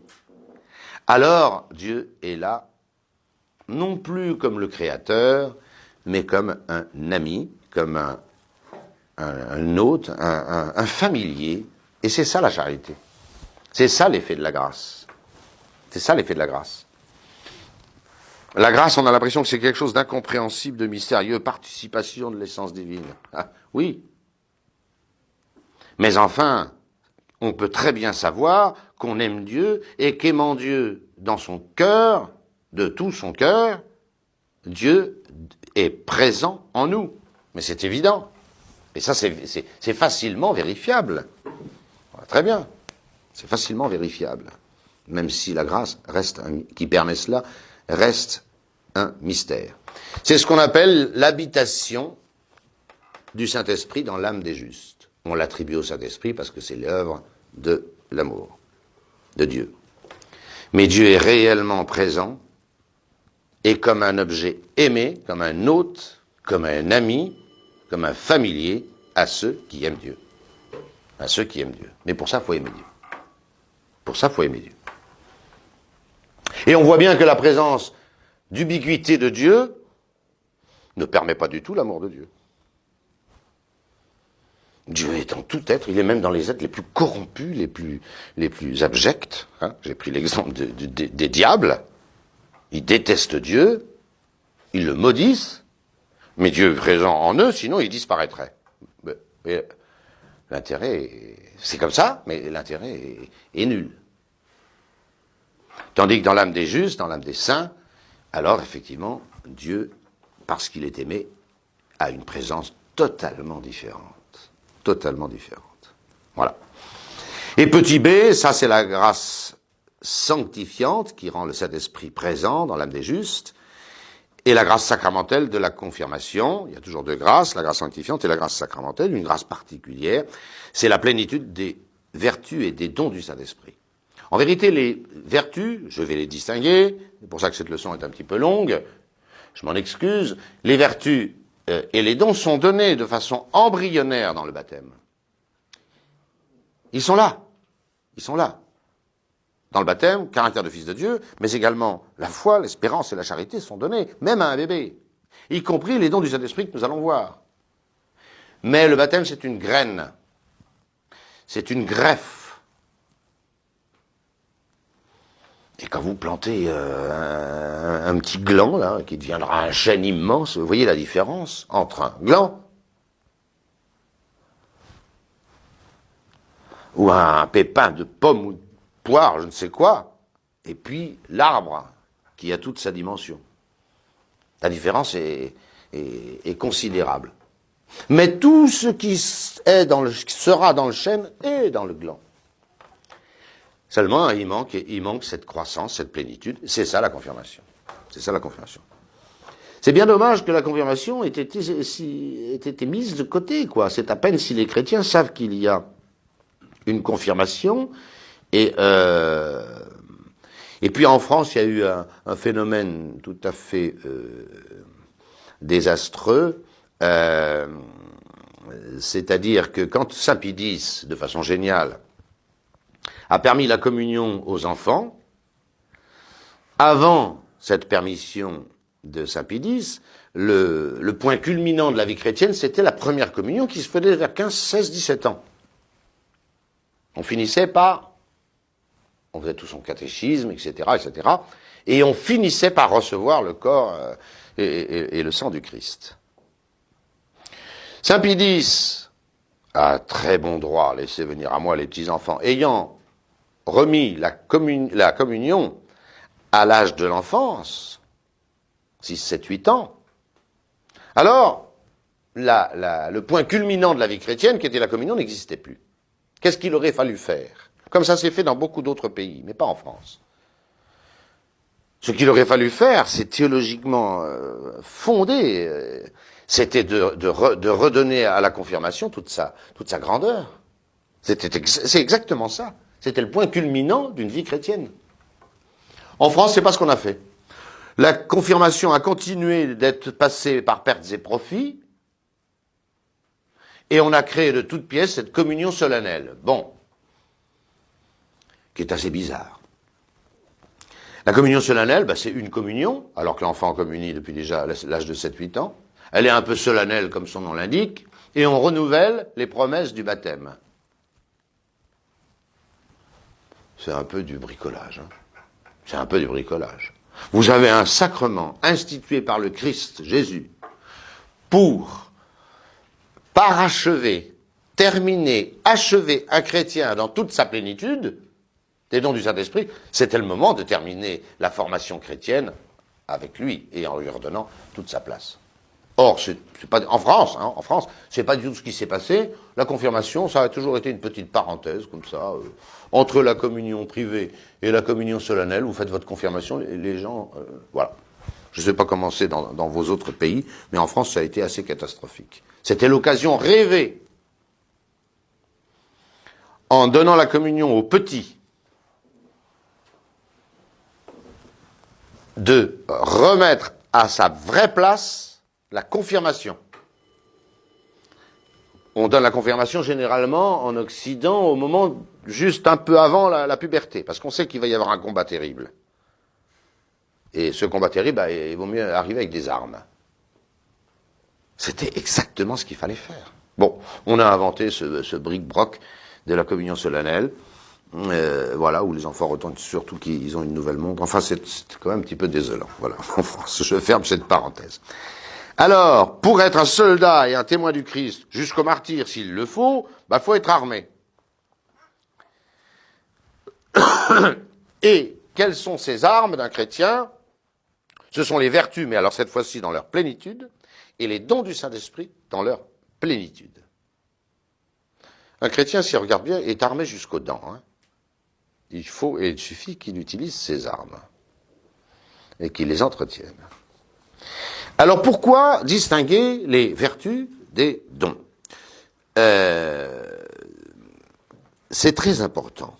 alors Dieu est là, non plus comme le Créateur, mais comme un ami, comme un hôte, un familier. Et c'est ça la charité. C'est ça l'effet de la grâce. C'est ça l'effet de la grâce. La grâce, on a l'impression que c'est quelque chose d'incompréhensible, de mystérieux, participation de l'essence divine. Ah, oui. Mais enfin, on peut très bien savoir qu'on aime Dieu et qu'aimant Dieu dans son cœur, de tout son cœur, Dieu est présent en nous. Mais c'est évident. Et ça, c'est facilement vérifiable. Très bien, c'est facilement vérifiable, même si la grâce qui permet cela reste un mystère. C'est ce qu'on appelle l'habitation du Saint-Esprit dans l'âme des justes. On l'attribue au Saint-Esprit parce que c'est l'œuvre de l'amour, de Dieu. Mais Dieu est réellement présent et comme un objet aimé, comme un hôte, comme un ami, comme un familier à ceux qui aiment Dieu. À ceux qui aiment Dieu. Mais pour ça, il faut aimer Dieu. Pour ça, il faut aimer Dieu. Et on voit bien que la présence d'ubiquité de Dieu ne permet pas du tout l'amour de Dieu. Dieu est en tout être, il est même dans les êtres les plus corrompus, les plus abjects. Hein. J'ai pris l'exemple des diables. Ils détestent Dieu, ils le maudissent, mais Dieu est présent en eux, sinon ils disparaîtraient. Mais l'intérêt, c'est comme ça, mais l'intérêt est nul. Tandis que dans l'âme des justes, dans l'âme des saints, alors effectivement, Dieu, parce qu'il est aimé, a une présence totalement différente. Totalement différente. Voilà. Et petit b, ça c'est la grâce sanctifiante qui rend le Saint-Esprit présent dans l'âme des justes, et la grâce sacramentelle de la confirmation. Il y a toujours deux grâces, la grâce sanctifiante et la grâce sacramentelle, une grâce particulière. C'est la plénitude des vertus et des dons du Saint-Esprit. En vérité, les vertus, je vais les distinguer, c'est pour ça que cette leçon est un petit peu longue, je m'en excuse, les vertus et les dons sont donnés de façon embryonnaire dans le baptême. Ils sont là. Ils sont là. Dans le baptême, caractère de fils de Dieu, mais également la foi, l'espérance et la charité sont donnés, même à un bébé, y compris les dons du Saint-Esprit que nous allons voir. Mais le baptême, c'est une graine. C'est une greffe. Et quand vous plantez un petit gland, là, qui deviendra un chêne immense, vous voyez la différence entre un gland ou un pépin de pomme ou de poire, je ne sais quoi, et puis l'arbre, qui a toute sa dimension. La différence est considérable. Mais tout ce qui sera dans le chêne est dans le gland. Seulement, il manque cette croissance, cette plénitude. C'est ça la confirmation. C'est ça la confirmation. C'est bien dommage que la confirmation ait été mise de côté, quoi. C'est à peine si les chrétiens savent qu'il y a une confirmation. Et puis en France, il y a eu un phénomène tout à fait désastreux. C'est-à-dire que quand Saint Pie X, de façon géniale, a permis la communion aux enfants, avant cette permission de Saint Pie X, le point culminant de la vie chrétienne, c'était la première communion qui se faisait vers 15, 16, 17 ans. On finissait par, on faisait tout son catéchisme, etc., etc., et on finissait par recevoir le corps et le sang du Christ. Saint Pie X a très bon droit, laissez venir à moi les petits-enfants, ayant remis la communion à l'âge de l'enfance, 6, 7, 8 ans, alors le point culminant de la vie chrétienne, qui était la communion, n'existait plus. Qu'est-ce qu'il aurait fallu faire? Comme ça s'est fait dans beaucoup d'autres pays, mais pas en France. Ce qu'il aurait fallu faire, c'est théologiquement fondé, c'était de redonner à la confirmation toute sa grandeur. C'est exactement ça. C'était le point culminant d'une vie chrétienne. En France, c'est pas ce qu'on a fait. La confirmation a continué d'être passée par pertes et profits, et on a créé de toutes pièces cette communion solennelle. Bon, qui est assez bizarre. La communion solennelle, c'est une communion, alors que l'enfant communie depuis déjà l'âge de 7-8 ans. Elle est un peu solennelle, comme son nom l'indique, et on renouvelle les promesses du baptême. C'est un peu du bricolage. C'est un peu du bricolage. Vous avez un sacrement institué par le Christ, Jésus, pour parachever, terminer, achever un chrétien dans toute sa plénitude, des dons du Saint-Esprit. C'était le moment de terminer la formation chrétienne avec lui et en lui redonnant toute sa place. Or, c'est pas en France, c'est pas du tout ce qui s'est passé. La confirmation, ça a toujours été une petite parenthèse comme ça entre la communion privée et la communion solennelle. Vous faites votre confirmation, les gens, voilà. Je ne sais pas comment c'est dans vos autres pays, mais en France, ça a été assez catastrophique. C'était l'occasion rêvée, en donnant la communion aux petits, de remettre à sa vraie place la confirmation. On donne la confirmation généralement en Occident au moment juste un peu avant la puberté, parce qu'on sait qu'il va y avoir un combat terrible. Et ce combat terrible, il vaut mieux arriver avec des armes. C'était exactement ce qu'il fallait faire. Bon, on a inventé ce bric-broc de la communion solennelle, voilà, où les enfants retournent surtout qu'ils ont une nouvelle montre. Enfin, c'est quand même un petit peu désolant. Voilà, en France, je ferme cette parenthèse. Alors, pour être un soldat et un témoin du Christ jusqu'au martyr, s'il le faut, faut être armé. Et quelles sont ces armes d'un chrétien? Ce sont les vertus, mais alors cette fois-ci dans leur plénitude, et les dons du Saint-Esprit dans leur plénitude. Un chrétien, s'il regarde bien, est armé jusqu'aux dents. Il suffit qu'il utilise ses armes et qu'il les entretienne. Alors pourquoi distinguer les vertus des dons? C'est très important.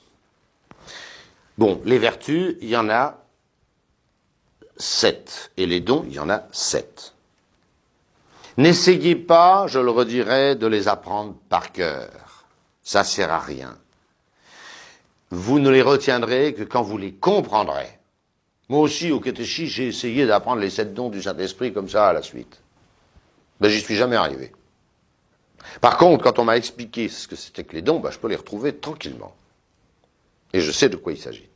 Bon, les vertus, il y en a 7. Et les dons, il y en a 7. N'essayez pas, je le redirai, de les apprendre par cœur. Ça ne sert à rien. Vous ne les retiendrez que quand vous les comprendrez. Moi aussi, au catéchisme, j'ai essayé d'apprendre les 7 dons du Saint-Esprit comme ça à la suite. Ben, j'y suis jamais arrivé. Par contre, quand on m'a expliqué ce que c'était que les dons, ben, je peux les retrouver tranquillement. Et je sais de quoi il s'agit.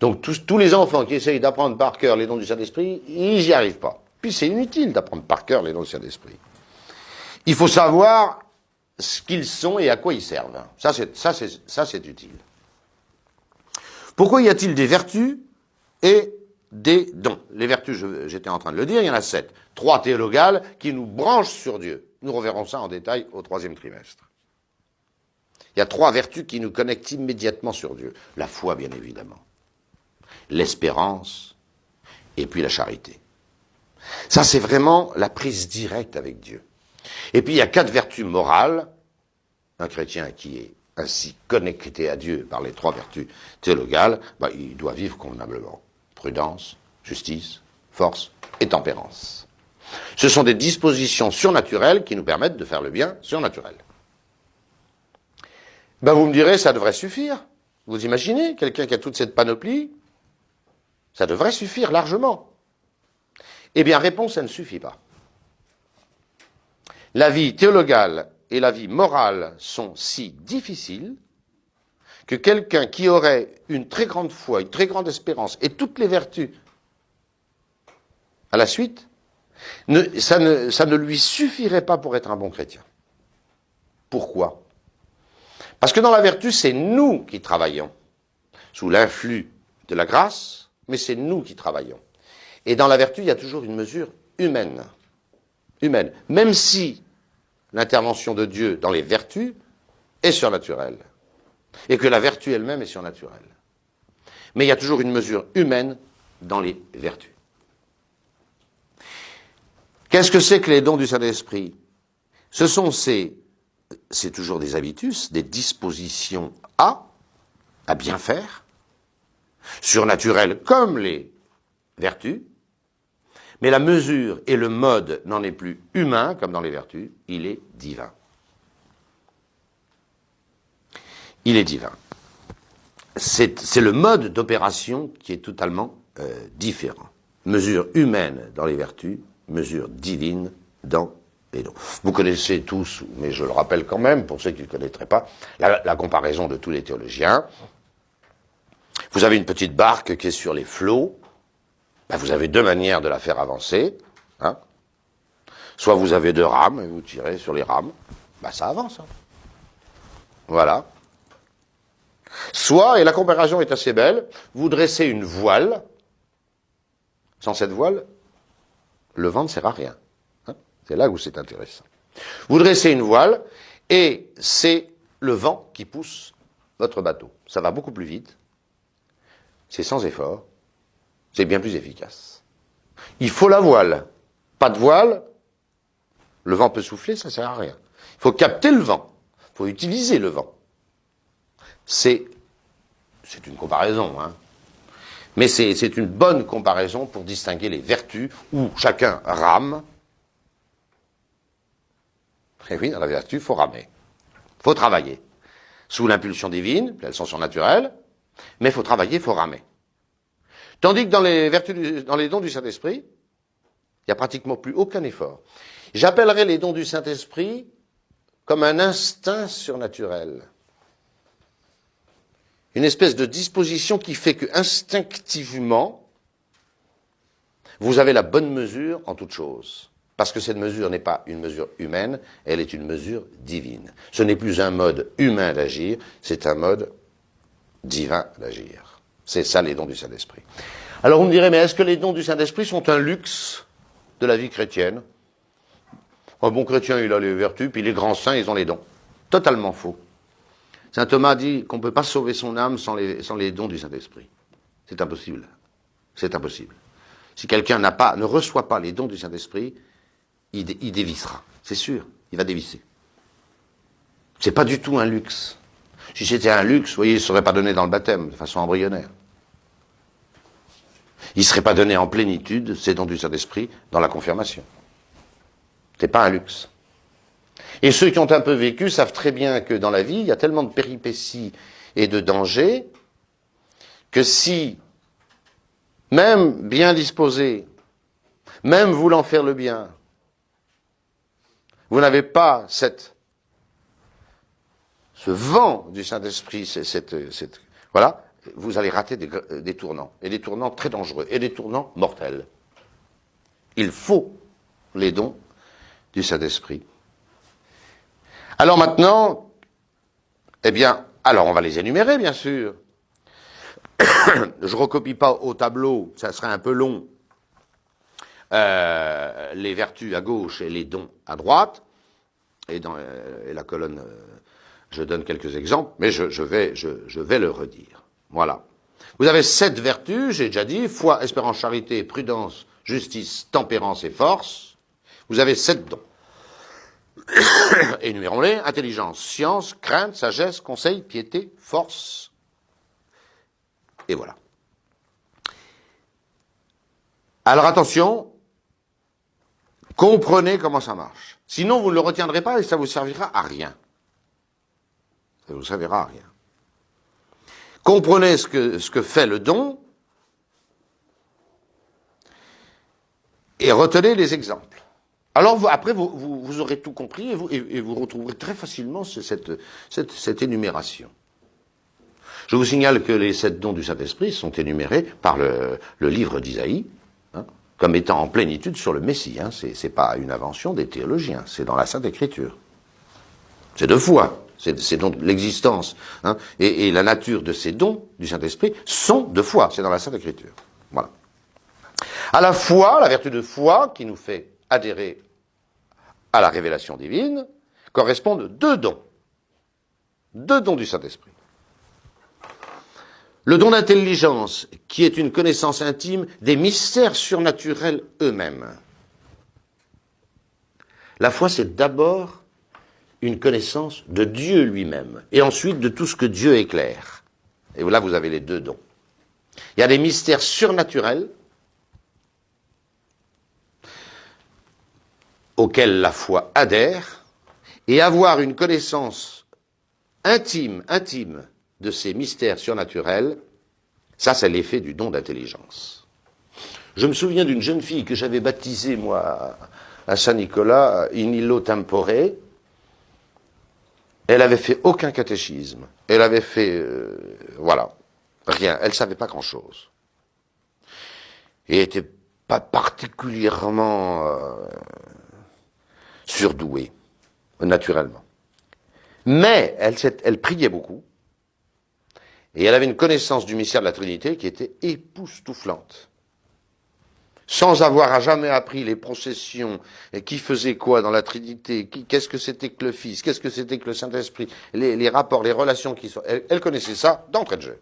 Donc, tous les enfants qui essayent d'apprendre par cœur les dons du Saint-Esprit, ils n'y arrivent pas. Puis c'est inutile d'apprendre par cœur les dons du Saint-Esprit. Il faut savoir ce qu'ils sont et à quoi ils servent. Ça, c'est utile. Pourquoi y a-t-il des vertus et des dons? Les vertus, j'étais en train de le dire, il y en a 7. 3 théologales qui nous branchent sur Dieu. Nous reverrons ça en détail au 3e trimestre. Il y a 3 vertus qui nous connectent immédiatement sur Dieu. La foi, bien évidemment. L'espérance et puis la charité. Ça, c'est vraiment la prise directe avec Dieu. Et puis, il y a 4 vertus morales. Un chrétien qui est ainsi connecté à Dieu par les 3 vertus théologales, ben, il doit vivre convenablement. Prudence, justice, force et tempérance. Ce sont des dispositions surnaturelles qui nous permettent de faire le bien surnaturel. Ben, vous me direz, ça devrait suffire. Vous imaginez, quelqu'un qui a toute cette panoplie, ça devrait suffire largement. Eh bien, réponse, ça ne suffit pas. La vie théologale et la vie morale sont si difficiles que quelqu'un qui aurait une très grande foi, une très grande espérance et toutes les vertus à la suite, ça ne lui suffirait pas pour être un bon chrétien. Pourquoi? Parce que dans la vertu, c'est nous qui travaillons, sous l'influx de la grâce, mais c'est nous qui travaillons. Et dans la vertu, il y a toujours une mesure humaine. Humaine. Même si l'intervention de Dieu dans les vertus est surnaturelle. Et que la vertu elle-même est surnaturelle. Mais il y a toujours une mesure humaine dans les vertus. Qu'est-ce que c'est que les dons du Saint-Esprit? Ce sont c'est toujours des habitus, des dispositions à bien faire, surnaturelles comme les vertus, mais la mesure et le mode n'en est plus humain, comme dans les vertus, il est divin. Il est divin. C'est le mode d'opération qui est totalement différent. Mesure humaine dans les vertus, mesure divine dans les dons. Vous connaissez tous, mais je le rappelle quand même, pour ceux qui ne le connaîtraient pas, la comparaison de tous les théologiens. Vous avez une petite barque qui est sur les flots. Ben, vous avez 2 manières de la faire avancer. Hein. Soit vous avez 2 rames et vous tirez sur les rames. Ben, ça avance. Hein. Voilà. Soit, et la comparaison est assez belle, vous dressez une voile. Sans cette voile, le vent ne sert à rien. Hein. C'est là où c'est intéressant. Vous dressez une voile et c'est le vent qui pousse votre bateau. Ça va beaucoup plus vite. C'est sans effort. C'est bien plus efficace. Il faut la voile. Pas de voile, le vent peut souffler, ça ne sert à rien. Il faut capter le vent. Il faut utiliser le vent. C'est une comparaison, hein. Mais c'est une bonne comparaison pour distinguer les vertus où chacun rame. Et oui, dans la vertu, il faut ramer. Il faut travailler. Sous l'impulsion divine, elles sont surnaturelles, mais il faut travailler, il faut ramer. Tandis que dans les vertus, dans les dons du Saint-Esprit, il n'y a pratiquement plus aucun effort. J'appellerais les dons du Saint-Esprit comme un instinct surnaturel. Une espèce de disposition qui fait que instinctivement, vous avez la bonne mesure en toute chose. Parce que cette mesure n'est pas une mesure humaine, elle est une mesure divine. Ce n'est plus un mode humain d'agir, c'est un mode divin d'agir. C'est ça les dons du Saint-Esprit. Alors vous me direz, mais est-ce que les dons du Saint-Esprit sont un luxe de la vie chrétienne? Un bon chrétien, il a les vertus, puis les grands saints, ils ont les dons. Totalement faux. Saint Thomas dit qu'on ne peut pas sauver son âme sans les dons du Saint-Esprit. C'est impossible. C'est impossible. Si quelqu'un ne reçoit pas les dons du Saint-Esprit, il dévissera. C'est sûr, il va dévisser. C'est pas du tout un luxe. Si c'était un luxe, vous voyez, il ne serait pas donné dans le baptême, de façon embryonnaire. Il ne serait pas donné en plénitude, ces dons du Saint-Esprit, dans la confirmation. Ce n'est pas un luxe. Et ceux qui ont un peu vécu savent très bien que dans la vie, il y a tellement de péripéties et de dangers, que si, même bien disposé, même voulant faire le bien, vous n'avez pas ce vent du Saint-Esprit, voilà, vous allez rater des tournants, et des tournants très dangereux, et des tournants mortels. Il faut les dons du Saint-Esprit. Alors maintenant, eh bien, alors on va les énumérer, bien sûr. Je ne recopie pas au tableau, ça serait un peu long, les vertus à gauche et les dons à droite, et dans la colonne, je donne quelques exemples, mais je vais le redire. Voilà. Vous avez 7 vertus, j'ai déjà dit, foi, espérance, charité, prudence, justice, tempérance et force. Vous avez 7 dons. Énumérons-les: intelligence, science, crainte, sagesse, conseil, piété, force. Et voilà. Alors attention, comprenez comment ça marche. Sinon, vous ne le retiendrez pas et ça ne vous servira à rien. Ça ne vous servira à rien. Comprenez ce que fait le don et retenez les exemples. Alors après, vous aurez tout compris et vous retrouverez très facilement cette énumération. Je vous signale que les 7 dons du Saint-Esprit sont énumérés par le livre d'Isaïe, hein, comme étant en plénitude sur le Messie. Hein. C'est pas une invention des théologiens, c'est dans la Sainte Écriture. C'est de foi, c'est donc l'existence, hein, et la nature de ces dons du Saint-Esprit sont de foi, c'est dans la Sainte Écriture. Voilà. À la foi, la vertu de foi qui nous fait adhérer à la révélation divine, correspondent 2 dons. 2 dons du Saint-Esprit. Le don d'intelligence, qui est une connaissance intime des mystères surnaturels eux-mêmes. La foi, c'est d'abord une connaissance de Dieu lui-même, et ensuite de tout ce que Dieu éclaire. Et là, vous avez les 2 dons. Il y a des mystères surnaturels auxquels la foi adhère, et avoir une connaissance intime de ces mystères surnaturels, ça c'est l'effet du don d'intelligence. Je me souviens d'une jeune fille que j'avais baptisée, moi, à Saint-Nicolas, in illo tempore. Elle avait fait aucun catéchisme. Elle avait fait, voilà, rien. Elle ne savait pas grand-chose. Et elle n'était pas particulièrement surdouée, naturellement. Mais elle priait beaucoup. Et elle avait une connaissance du mystère de la Trinité qui était époustouflante. Sans avoir à jamais appris les processions, et qui faisait quoi dans la Trinité, qu'est-ce que c'était que le Fils, qu'est-ce que c'était que le Saint-Esprit, les rapports, les relations qui sont... Elle connaissait ça d'entrée de jeu.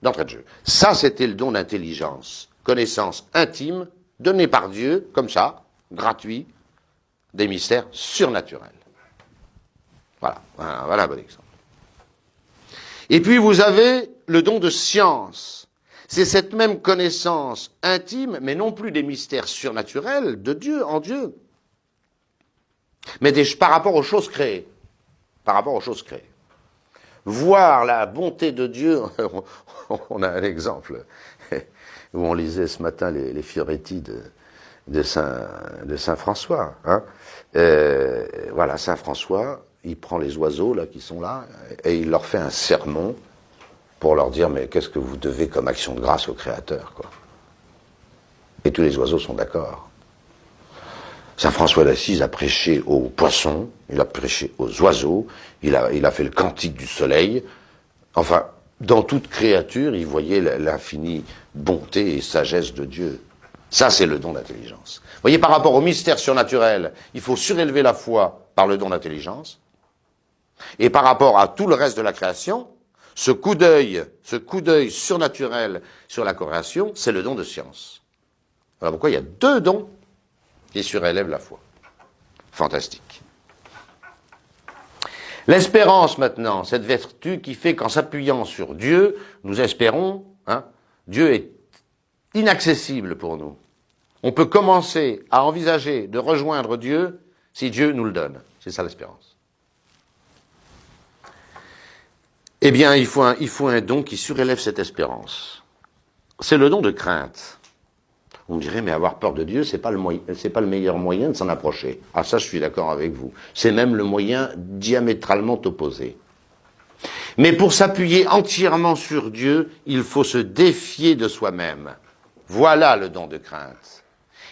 D'entrée de jeu. Ça, c'était le don d'intelligence, connaissance intime, donnée par Dieu, comme ça, gratuit, des mystères surnaturels. Voilà un bon exemple. Et puis vous avez le don de science. C'est cette même connaissance intime, mais non plus des mystères surnaturels de Dieu, en Dieu, mais par rapport aux choses créées. Par rapport aux choses créées. Voir la bonté de Dieu, on a un exemple où on lisait ce matin les Fioretti de Saint François. Hein. Voilà, Saint François, il prend les oiseaux là qui sont là et il leur fait un sermon pour leur dire mais qu'est-ce que vous devez comme action de grâce au Créateur, quoi. Et tous les oiseaux sont d'accord. Saint François d'Assise a prêché aux poissons, il a prêché aux oiseaux, il a fait le cantique du soleil. Enfin, dans toute créature, il voyait l'infinie bonté et sagesse de Dieu. Ça, c'est le don d'intelligence. Vous voyez, par rapport au mystère surnaturel, il faut surélever la foi par le don d'intelligence. Et par rapport à tout le reste de la création, ce coup d'œil surnaturel sur la création, c'est le don de science. Voilà pourquoi il y a 2 dons qui surélèvent la foi. Fantastique. L'espérance maintenant, cette vertu qui fait qu'en s'appuyant sur Dieu, nous espérons, Dieu est inaccessible pour nous. On peut commencer à envisager de rejoindre Dieu si Dieu nous le donne. C'est ça l'espérance. Eh bien, il faut un don qui surélève cette espérance. C'est le don de crainte. On me dirait, mais avoir peur de Dieu, c'est pas le meilleur moyen de s'en approcher. Ah, ça, je suis d'accord avec vous. C'est même le moyen diamétralement opposé. Mais pour s'appuyer entièrement sur Dieu, il faut se défier de soi-même. Voilà le don de crainte.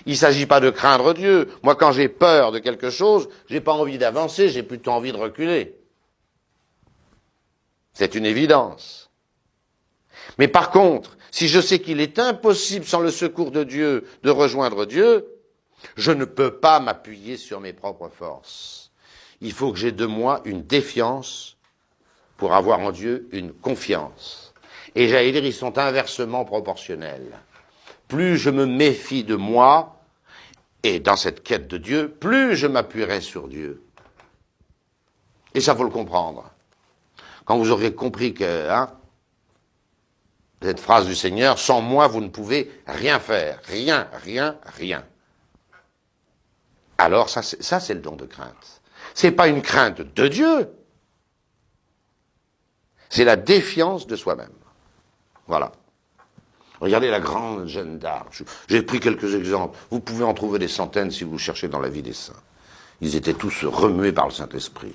Il ne s'agit pas de craindre Dieu. Moi, quand j'ai peur de quelque chose, j'ai pas envie d'avancer, j'ai plutôt envie de reculer. C'est une évidence. Mais par contre, si je sais qu'il est impossible sans le secours de Dieu de rejoindre Dieu, je ne peux pas m'appuyer sur mes propres forces. Il faut que j'ai de moi une défiance pour avoir en Dieu une confiance. Et j'allais dire, ils sont inversement proportionnels. Plus je me méfie de moi, et dans cette quête de Dieu, plus je m'appuierai sur Dieu. Et ça, faut le comprendre. Quand vous aurez compris que, cette phrase du Seigneur, sans moi, vous ne pouvez rien faire. Rien, rien, rien. Alors, ça, c'est le don de crainte. C'est pas une crainte de Dieu. C'est la défiance de soi-même. Voilà. Regardez la grande Jeanne d'Arc. J'ai pris quelques exemples. Vous pouvez en trouver des centaines si vous cherchez dans la vie des saints. Ils étaient tous remués par le Saint-Esprit.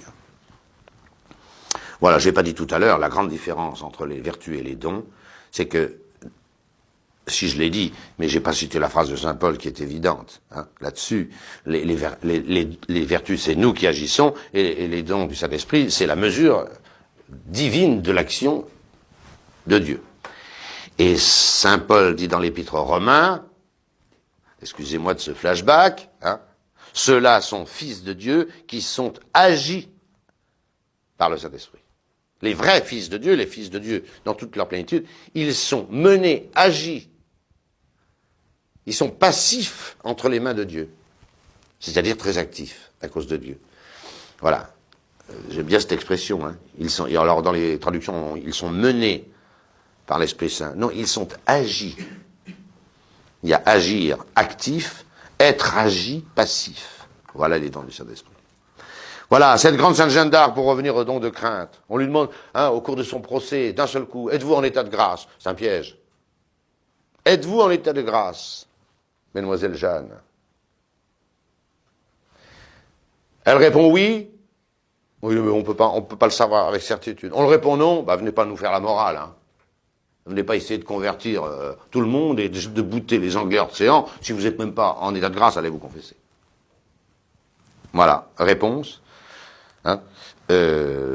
Voilà, j'ai pas dit tout à l'heure, la grande différence entre les vertus et les dons, c'est que, si je l'ai dit, mais j'ai pas cité la phrase de Saint Paul qui est évidente, là-dessus, les vertus, c'est nous qui agissons, et les dons du Saint-Esprit, c'est la mesure divine de l'action de Dieu. Et Saint Paul dit dans l'Épître aux Romains, excusez-moi de ce flashback, ceux-là sont fils de Dieu qui sont agis par le Saint-Esprit. Les vrais fils de Dieu dans toute leur plénitude, ils sont menés, agis. Ils sont passifs entre les mains de Dieu. C'est-à-dire très actifs à cause de Dieu. Voilà. J'aime bien cette expression. Alors dans les traductions, ils sont menés par l'Esprit Saint. Non, ils sont agis. Il y a agir actif, être agi passif. Voilà les dons du Saint-Esprit. Voilà, cette grande Sainte Jeanne d'Arc, pour revenir au don de crainte. On lui demande, au cours de son procès, d'un seul coup, êtes-vous en état de grâce? C'est un piège. Êtes-vous en état de grâce, Mademoiselle Jeanne? Elle répond oui. Oui, mais on peut pas le savoir avec certitude. On le répond non, venez pas nous faire la morale, Venez pas essayer de convertir tout le monde et de bouter les anglais océans. Si vous n'êtes même pas en état de grâce, allez vous confesser. Voilà, réponse.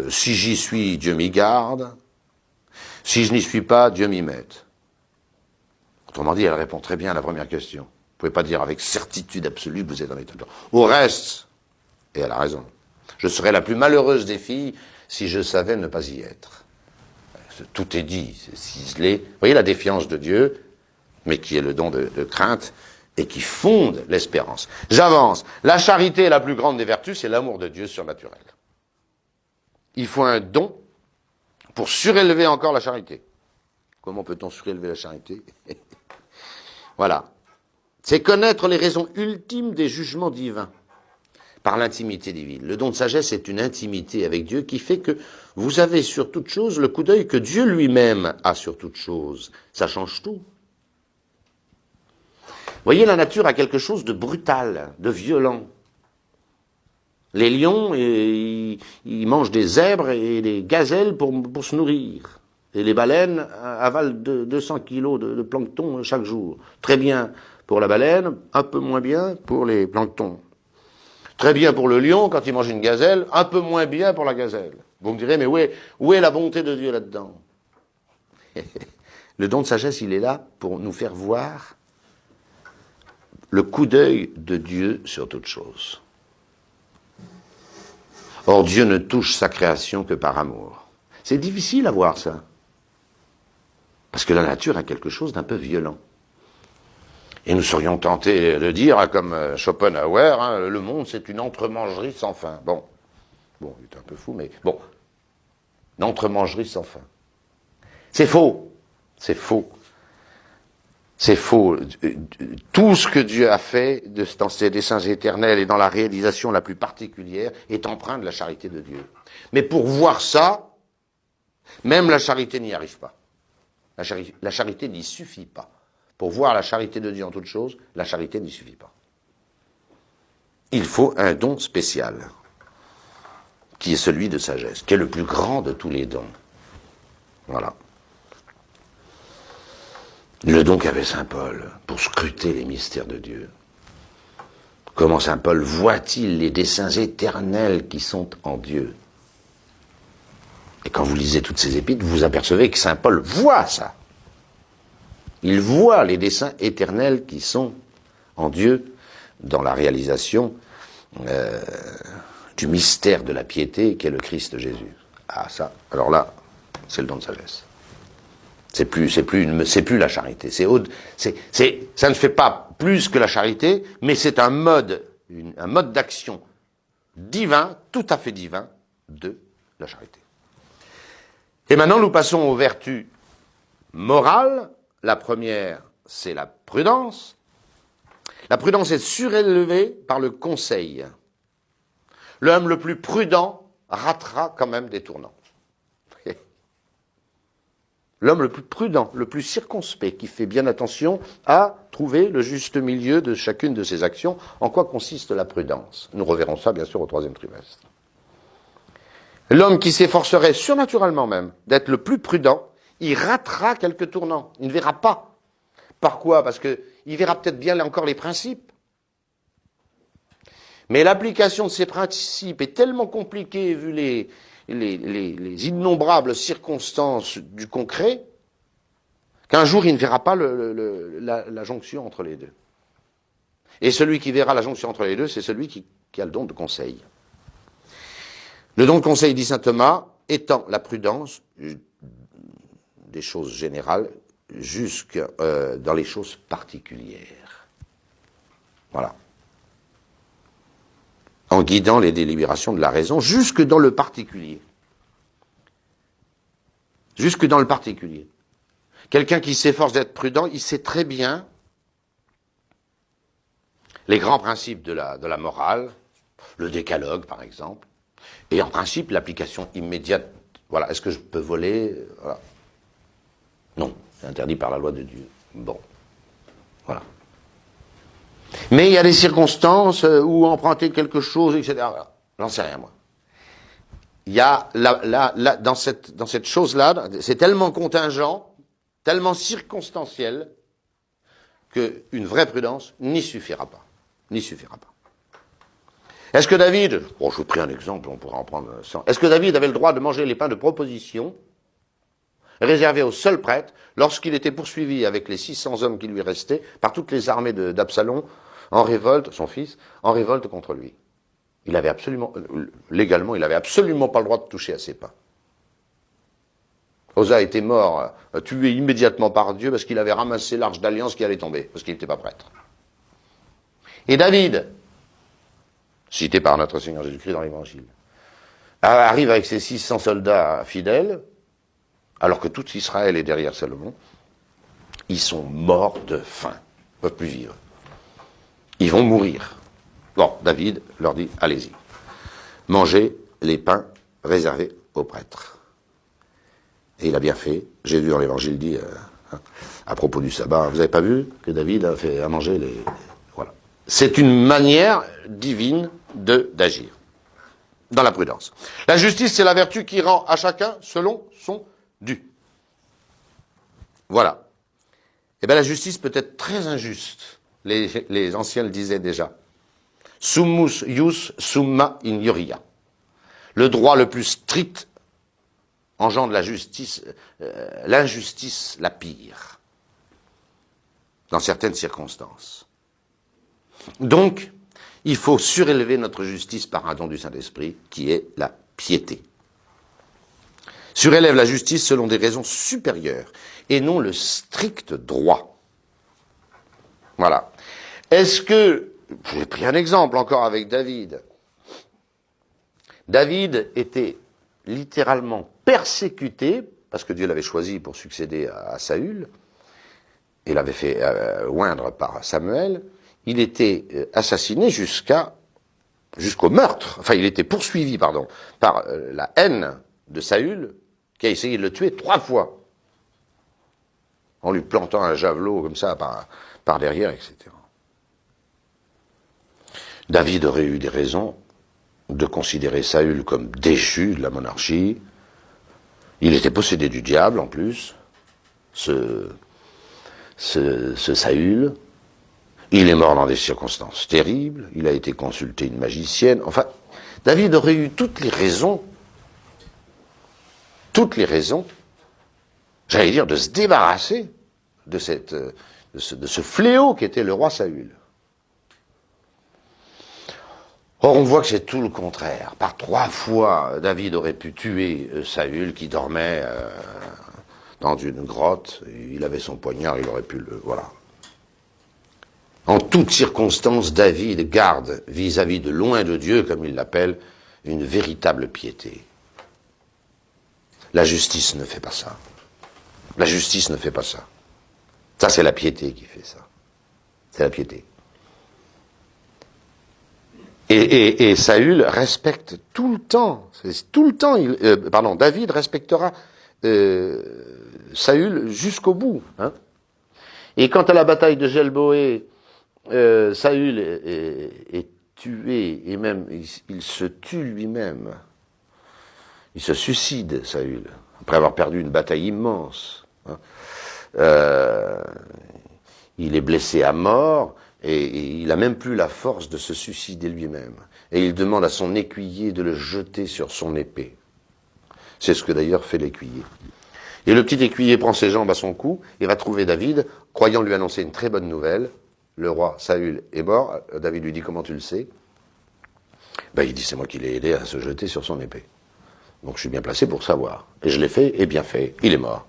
Si j'y suis, Dieu m'y garde. Si je n'y suis pas, Dieu m'y mette. Autrement dit, elle répond très bien à la première question. Vous ne pouvez pas dire avec certitude absolue que vous êtes en état de grâce. Au reste, et elle a raison, je serais la plus malheureuse des filles si je savais ne pas y être. Tout est dit, c'est ciselé. Vous voyez la défiance de Dieu, mais qui est le don de crainte, et qui fonde l'espérance. J'avance. La charité est la plus grande des vertus, c'est l'amour de Dieu surnaturel. Il faut un don pour surélever encore la charité. Comment peut-on surélever la charité? Voilà. C'est connaître les raisons ultimes des jugements divins par l'intimité divine. Le don de sagesse est une intimité avec Dieu qui fait que vous avez sur toute chose le coup d'œil que Dieu lui-même a sur toute chose. Ça change tout. Vous voyez, la nature a quelque chose de brutal, de violent. Les lions, ils mangent des zèbres et des gazelles pour se nourrir. Et les baleines avalent 200 kilos de plancton chaque jour. Très bien pour la baleine, un peu moins bien pour les planctons. Très bien pour le lion, quand il mange une gazelle, un peu moins bien pour la gazelle. Vous me direz, mais où est la bonté de Dieu là-dedans? Le don de sagesse, il est là pour nous faire voir le coup d'œil de Dieu sur toute chose. Or, Dieu ne touche sa création que par amour. C'est difficile à voir ça. Parce que la nature a quelque chose d'un peu violent. Et nous serions tentés de dire, comme Schopenhauer, le monde c'est une entremangerie sans fin. Bon, Bon, il est un peu fou, mais bon. D'entremangerie sans fin. C'est faux. C'est faux. C'est faux. Tout ce que Dieu a fait dans ses desseins éternels et dans la réalisation la plus particulière est empreint de la charité de Dieu. Mais pour voir ça, même la charité n'y arrive pas. La charité n'y suffit pas. Pour voir la charité de Dieu en toute chose, la charité n'y suffit pas. Il faut un don spécial, qui est celui de sagesse, qui est le plus grand de tous les dons. Voilà. Le don qu'avait saint Paul pour scruter les mystères de Dieu. Comment saint Paul voit-il les desseins éternels qui sont en Dieu? Et quand vous lisez toutes ces épîtres, vous apercevez que saint Paul voit ça. Il voit les desseins éternels qui sont en Dieu dans la réalisation du mystère de la piété qu'est le Christ Jésus. Ah ça, alors là, c'est le don de sagesse. C'est plus la charité. Ça ne fait pas plus que la charité, mais c'est un mode d'action divin, tout à fait divin, de la charité. Et maintenant, nous passons aux vertus morales. La première, c'est la prudence. La prudence est surélevée par le conseil. L'homme le plus prudent ratera quand même des tournants. L'homme le plus prudent, le plus circonspect, qui fait bien attention à trouver le juste milieu de chacune de ses actions. En quoi consiste la prudence? Nous reverrons ça, bien sûr, au 3e trimestre. L'homme qui s'efforcerait, surnaturellement même, d'être le plus prudent, il ratera quelques tournants. Il ne verra pas. Par quoi? Parce qu'il verra peut-être bien, là encore, les principes. Mais l'application de ces principes est tellement compliquée, vu les innombrables circonstances du concret, qu'un jour il ne verra pas la jonction entre les deux. Et celui qui verra la jonction entre les deux, c'est celui qui a le don de conseil. Le don de conseil, dit saint Thomas, étant la prudence des choses générales jusque dans les choses particulières. Voilà. En guidant les délibérations de la raison jusque dans le particulier. Jusque dans le particulier. Quelqu'un qui s'efforce d'être prudent, il sait très bien les grands principes de la morale, le décalogue par exemple, et en principe l'application immédiate. Voilà, est-ce que je peux voler? Voilà. Non, c'est interdit par la loi de Dieu. Bon, voilà. Mais il y a des circonstances où emprunter quelque chose, etc. J'en sais rien, moi. Il y a, dans cette chose-là, c'est tellement contingent, tellement circonstanciel, qu'une vraie prudence n'y suffira pas. N'y suffira pas. Est-ce que David, bon, je vous prie un exemple, on pourra en prendre 100. Est-ce que David avait le droit de manger les pains de proposition réservés au seul prêtre lorsqu'il était poursuivi avec les 600 hommes qui lui restaient par toutes les armées d'Absalom en révolte, son fils, en révolte contre lui? Il avait légalement, il avait absolument pas le droit de toucher à ces pains. Osa était mort, tué immédiatement par Dieu parce qu'il avait ramassé l'arche d'alliance qui allait tomber, parce qu'il n'était pas prêtre. Et David, cité par notre Seigneur Jésus-Christ dans l'Évangile, arrive avec ses 600 soldats fidèles, alors que tout Israël est derrière Salomon. Ils sont morts de faim, ils ne peuvent plus vivre. Ils vont mourir. Bon, David leur dit, allez-y, mangez les pains réservés aux prêtres. Et il a bien fait. Jésus dans l'Évangile dit, à propos du sabbat, vous n'avez pas vu que David a fait à manger les... Voilà. C'est une manière divine d'agir, dans la prudence. La justice, c'est la vertu qui rend à chacun selon son dû. Voilà. Eh bien, la justice peut être très injuste. Les anciens le disaient déjà. Summus ius summa ignoria. Le droit le plus strict engendre la justice, l'injustice la pire, dans certaines circonstances. Donc, il faut surélever notre justice par un don du Saint-Esprit, qui est la piété. Surélève la justice selon des raisons supérieures, et non le strict droit. Voilà. Est-ce que, j'ai pris un exemple encore avec David, David était littéralement persécuté, parce que Dieu l'avait choisi pour succéder à Saül, et l'avait fait oindre par Samuel. Il était assassiné jusqu'au meurtre. Enfin, il était poursuivi, pardon, par la haine de Saül, qui a essayé de le tuer 3 fois, en lui plantant un javelot comme ça par derrière, etc. David aurait eu des raisons de considérer Saül comme déchu de la monarchie. Il était possédé du diable en plus, ce Saül. Il est mort dans des circonstances terribles, il a été consulté une magicienne. Enfin, David aurait eu toutes les raisons, j'allais dire, de se débarrasser de ce fléau qu'était le roi Saül. Or, on voit que c'est tout le contraire. Par 3 fois, David aurait pu tuer Saül, qui dormait dans une grotte. Il avait son poignard, il aurait pu le... Voilà. En toutes circonstances, David garde vis-à-vis de loin de Dieu, comme il l'appelle, une véritable piété. La justice ne fait pas ça. La justice ne fait pas ça. Ça, c'est la piété qui fait ça. C'est la piété. Et Saül respecte tout le temps, David respectera Saül jusqu'au bout. Hein. Et quant à la bataille de Gelboé, Saül est tué, et même il se tue lui-même. Il se suicide, Saül, après avoir perdu une bataille immense. Hein. Il est blessé à mort, et il n'a même plus la force de se suicider lui-même. Et il demande à son écuyer de le jeter sur son épée. C'est ce que d'ailleurs fait l'écuyer. Et le petit écuyer prend ses jambes à son cou et va trouver David, croyant lui annoncer une très bonne nouvelle. Le roi Saül est mort. David lui dit: comment tu le sais? Il dit: c'est moi qui l'ai aidé à se jeter sur son épée. Donc je suis bien placé pour savoir. Et je l'ai fait, et bien fait. Il est mort.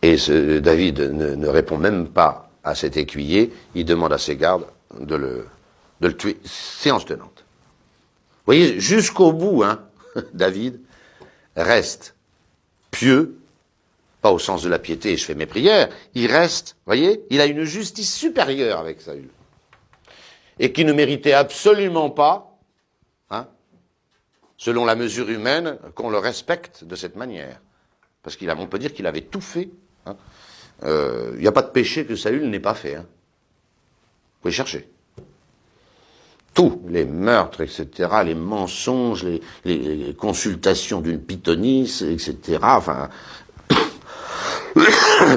Et David ne répond même pas à cet écuyer, il demande à ses gardes de le tuer. Séance tenante. Vous voyez, jusqu'au bout, hein, David reste pieux, pas au sens de la piété, et je fais mes prières, il reste, vous voyez, il a une justice supérieure avec Saül. Et qui ne méritait absolument pas, hein, selon la mesure humaine, qu'on le respecte de cette manière. Parce qu'on peut dire qu'il avait tout fait. Hein. Il n'y a pas de péché que Saül n'ait pas fait. Hein. Vous pouvez chercher. Tous les meurtres, etc., les mensonges, les consultations d'une pythonisse, etc., enfin,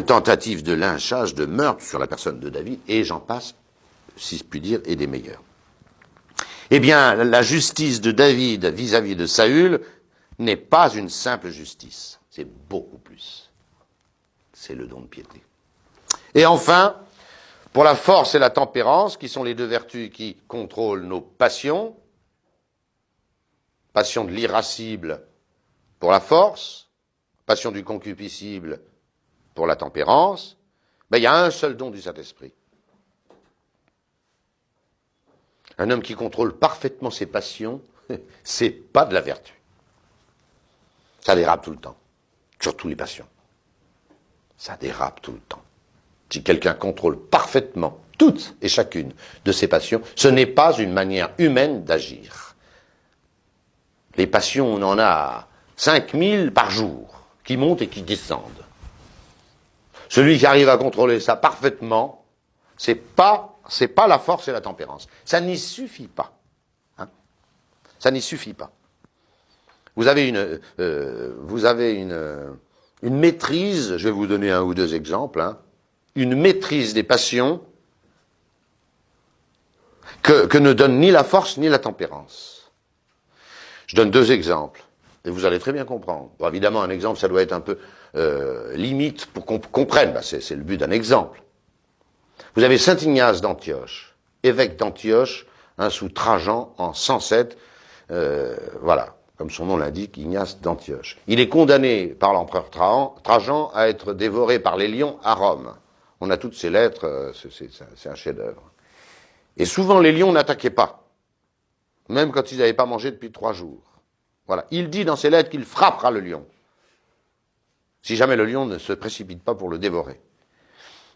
tentative de lynchage, de meurtre sur la personne de David, et j'en passe, si je puis dire, et des meilleurs. Eh bien, la justice de David vis-à-vis de Saül n'est pas une simple justice, c'est beaucoup plus. C'est le don de piété. Et enfin, pour la force et la tempérance, qui sont les 2 vertus qui contrôlent nos passions, passion de l'irascible pour la force, passion du concupiscible pour la tempérance, il y a un seul don du Saint-Esprit. Un homme qui contrôle parfaitement ses passions, c'est pas de la vertu. Ça dérape tout le temps, surtout les passions. Ça dérape tout le temps. Si quelqu'un contrôle parfaitement toutes et chacune de ses passions, ce n'est pas une manière humaine d'agir. Les passions, on en a 5000 par jour, qui montent et qui descendent. Celui qui arrive à contrôler ça parfaitement, c'est pas la force et la tempérance. Ça n'y suffit pas. Hein. Ça n'y suffit pas. Vous avez une maîtrise, je vais vous donner 1 ou 2 exemples, hein, une maîtrise des passions que ne donne ni la force ni la tempérance. Je donne 2 exemples, et vous allez très bien comprendre. Bon, évidemment, un exemple, ça doit être un peu limite pour qu'on comprenne, c'est le but d'un exemple. Vous avez saint Ignace d'Antioche, évêque d'Antioche, sous Trajan en 107, voilà. Comme son nom l'indique, Ignace d'Antioche. Il est condamné par l'empereur Trajan à être dévoré par les lions à Rome. On a toutes ces lettres, c'est un chef-d'œuvre. Et souvent, les lions n'attaquaient pas, même quand ils n'avaient pas mangé depuis 3 jours. Voilà. Il dit dans ses lettres qu'il frappera le lion, si jamais le lion ne se précipite pas pour le dévorer.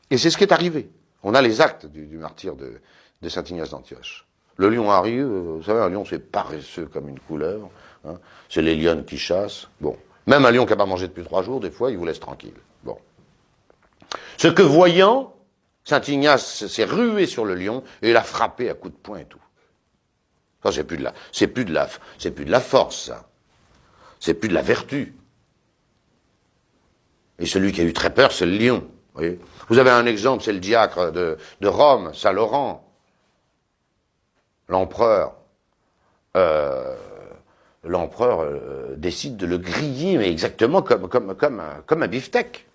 Et c'est ce qui est arrivé. On a les actes du martyre de saint Ignace d'Antioche. Le lion arrive, vous savez, un lion c'est paresseux comme une couleuvre, hein. C'est les lionnes qui chassent. Bon. Même un lion qui n'a pas mangé depuis 3 jours, des fois, il vous laisse tranquille. Bon. Ce que voyant, saint Ignace s'est rué sur le lion et l'a frappé à coups de poing et tout. Ça, c'est plus de la force, ça. C'est plus de la vertu. Et celui qui a eu très peur, c'est le lion. Vous voyez. Vous avez un exemple, c'est le diacre de Rome, Saint Laurent. L'empereur décide de le griller, mais exactement comme un beefsteak.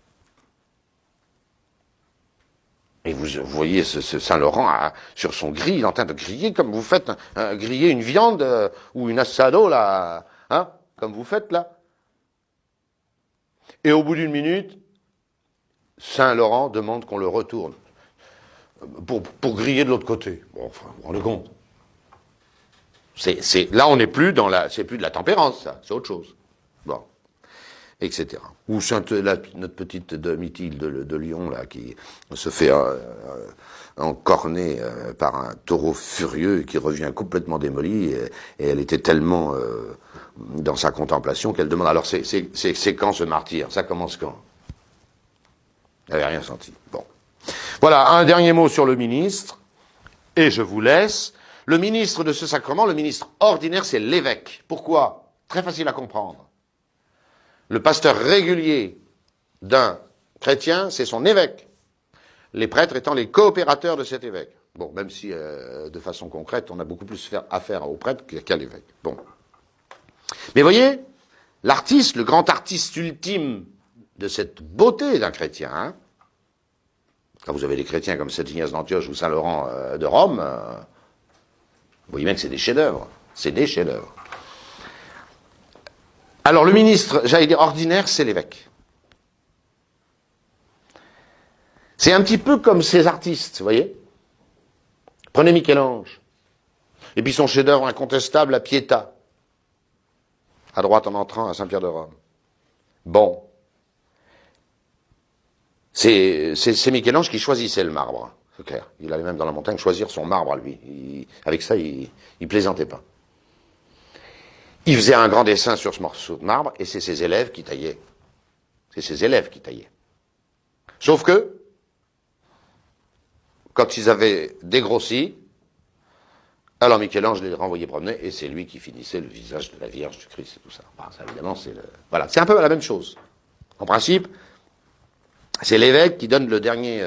Et vous voyez ce Saint Laurent sur son grill, il est en train de griller comme vous faites griller une viande ou une assado là, hein, comme vous faites là. Et au bout d'une minute, Saint Laurent demande qu'on le retourne pour griller de l'autre côté. Bon, enfin, vous vous rendez compte. Là, on n'est plus c'est plus de la tempérance, ça, c'est autre chose. Bon, etc. Ou notre petite Domitille de Lyon, là, qui se fait encorner par un taureau furieux qui revient complètement démoli, et elle était tellement dans sa contemplation qu'elle demande, alors c'est quand ce martyre? Ça commence quand? Elle n'avait rien senti. Bon. Voilà, un dernier mot sur le ministre, et je vous laisse. Le ministre de ce sacrement, le ministre ordinaire, c'est l'évêque. Pourquoi? Très facile à comprendre. Le pasteur régulier d'un chrétien, c'est son évêque. Les prêtres étant les coopérateurs de cet évêque. Bon, même si, de façon concrète, on a beaucoup plus affaire aux prêtres qu'à l'évêque. Bon. Mais voyez, l'artiste, le grand artiste ultime de cette beauté d'un chrétien, hein, quand vous avez des chrétiens comme saint Ignace d'Antioche ou Saint Laurent de Rome, vous voyez bien que c'est des chefs-d'œuvre. C'est des chefs-d'œuvre. Alors le ministre, j'allais dire ordinaire, c'est l'évêque. C'est un petit peu comme ces artistes, vous voyez. Prenez Michel-Ange. Et puis son chef-d'œuvre incontestable, la Pietà. À droite en entrant à Saint-Pierre de Rome. Bon. C'est Michel-Ange qui choisissait le marbre. C'est clair. Il allait même dans la montagne choisir son marbre à lui. Avec ça, il plaisantait pas. Il faisait un grand dessin sur ce morceau de marbre et c'est ses élèves qui taillaient. C'est ses élèves qui taillaient. Sauf que, quand ils avaient dégrossi, alors Michel-Ange les renvoyait promener et c'est lui qui finissait le visage de la Vierge du Christ et tout ça. Enfin, ça évidemment, voilà, c'est un peu la même chose. En principe, c'est l'évêque qui donne le dernier.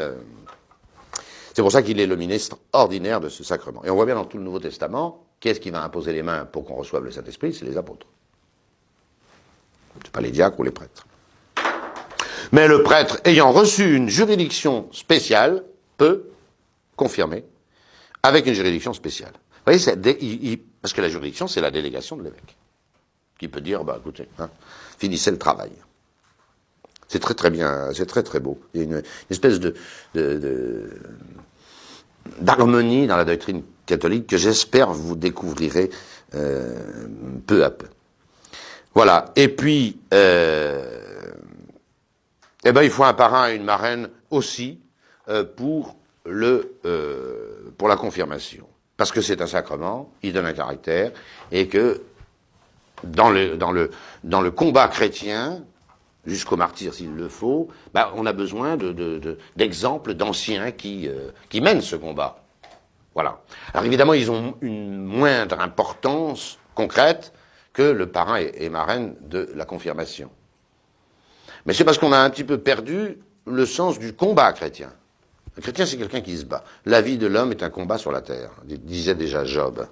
C'est pour ça qu'il est le ministre ordinaire de ce sacrement. Et on voit bien dans tout le Nouveau Testament, qui est-ce qui va imposer les mains pour qu'on reçoive le Saint-Esprit? C'est les apôtres. C'est pas les diacres ou les prêtres. Mais le prêtre, ayant reçu une juridiction spéciale, peut confirmer avec une juridiction spéciale. Vous voyez, parce que la juridiction, c'est la délégation de l'évêque, qui peut dire, bah écoutez, hein, finissez le travail. C'est très très bien, c'est très très beau. Il y a une espèce d'harmonie dans la doctrine catholique que j'espère vous découvrirez peu à peu. Voilà. Et puis, il faut un parrain et une marraine aussi pour la confirmation, parce que c'est un sacrement, il donne un caractère, et que dans le combat chrétien, jusqu'au martyr s'il le faut, on a besoin d'exemples d'anciens qui mènent ce combat. Voilà. Alors évidemment, ils ont une moindre importance concrète que le parrain et marraine de la confirmation. Mais c'est parce qu'on a un petit peu perdu le sens du combat chrétien. Un chrétien, c'est quelqu'un qui se bat. La vie de l'homme est un combat sur la terre, disait déjà Job.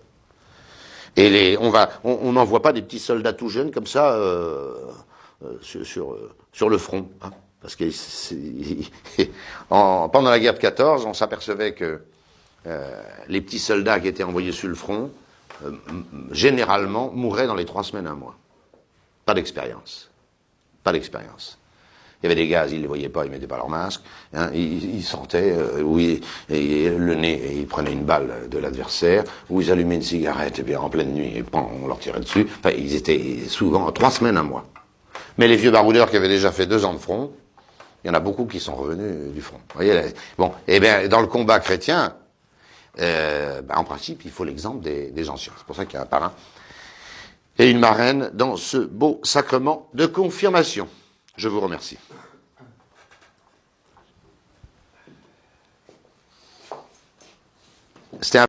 Et on n'envoie pas des petits soldats tout jeunes comme ça sur le front. Hein, parce que pendant la guerre de 14, on s'apercevait que les petits soldats qui étaient envoyés sur le front, généralement, mouraient dans les 3 semaines, 1 mois. Pas d'expérience. Pas d'expérience. Il y avait des gaz, ils les voyaient pas, ils mettaient pas leur masque. Hein, ils sentaient, oui, et le nez, et ils prenaient une balle de l'adversaire, ou ils allumaient une cigarette, et bien en pleine nuit, et on leur tirait dessus. Enfin, ils étaient souvent 3 semaines, un mois. Mais les vieux baroudeurs qui avaient déjà fait 2 ans de front, il y en a beaucoup qui sont revenus du front. Vous voyez, là, bon, et bien dans le combat chrétien, en principe, il faut l'exemple des anciens. C'est pour ça qu'il y a un parrain et une marraine dans ce beau sacrement de confirmation. Je vous remercie. C'était un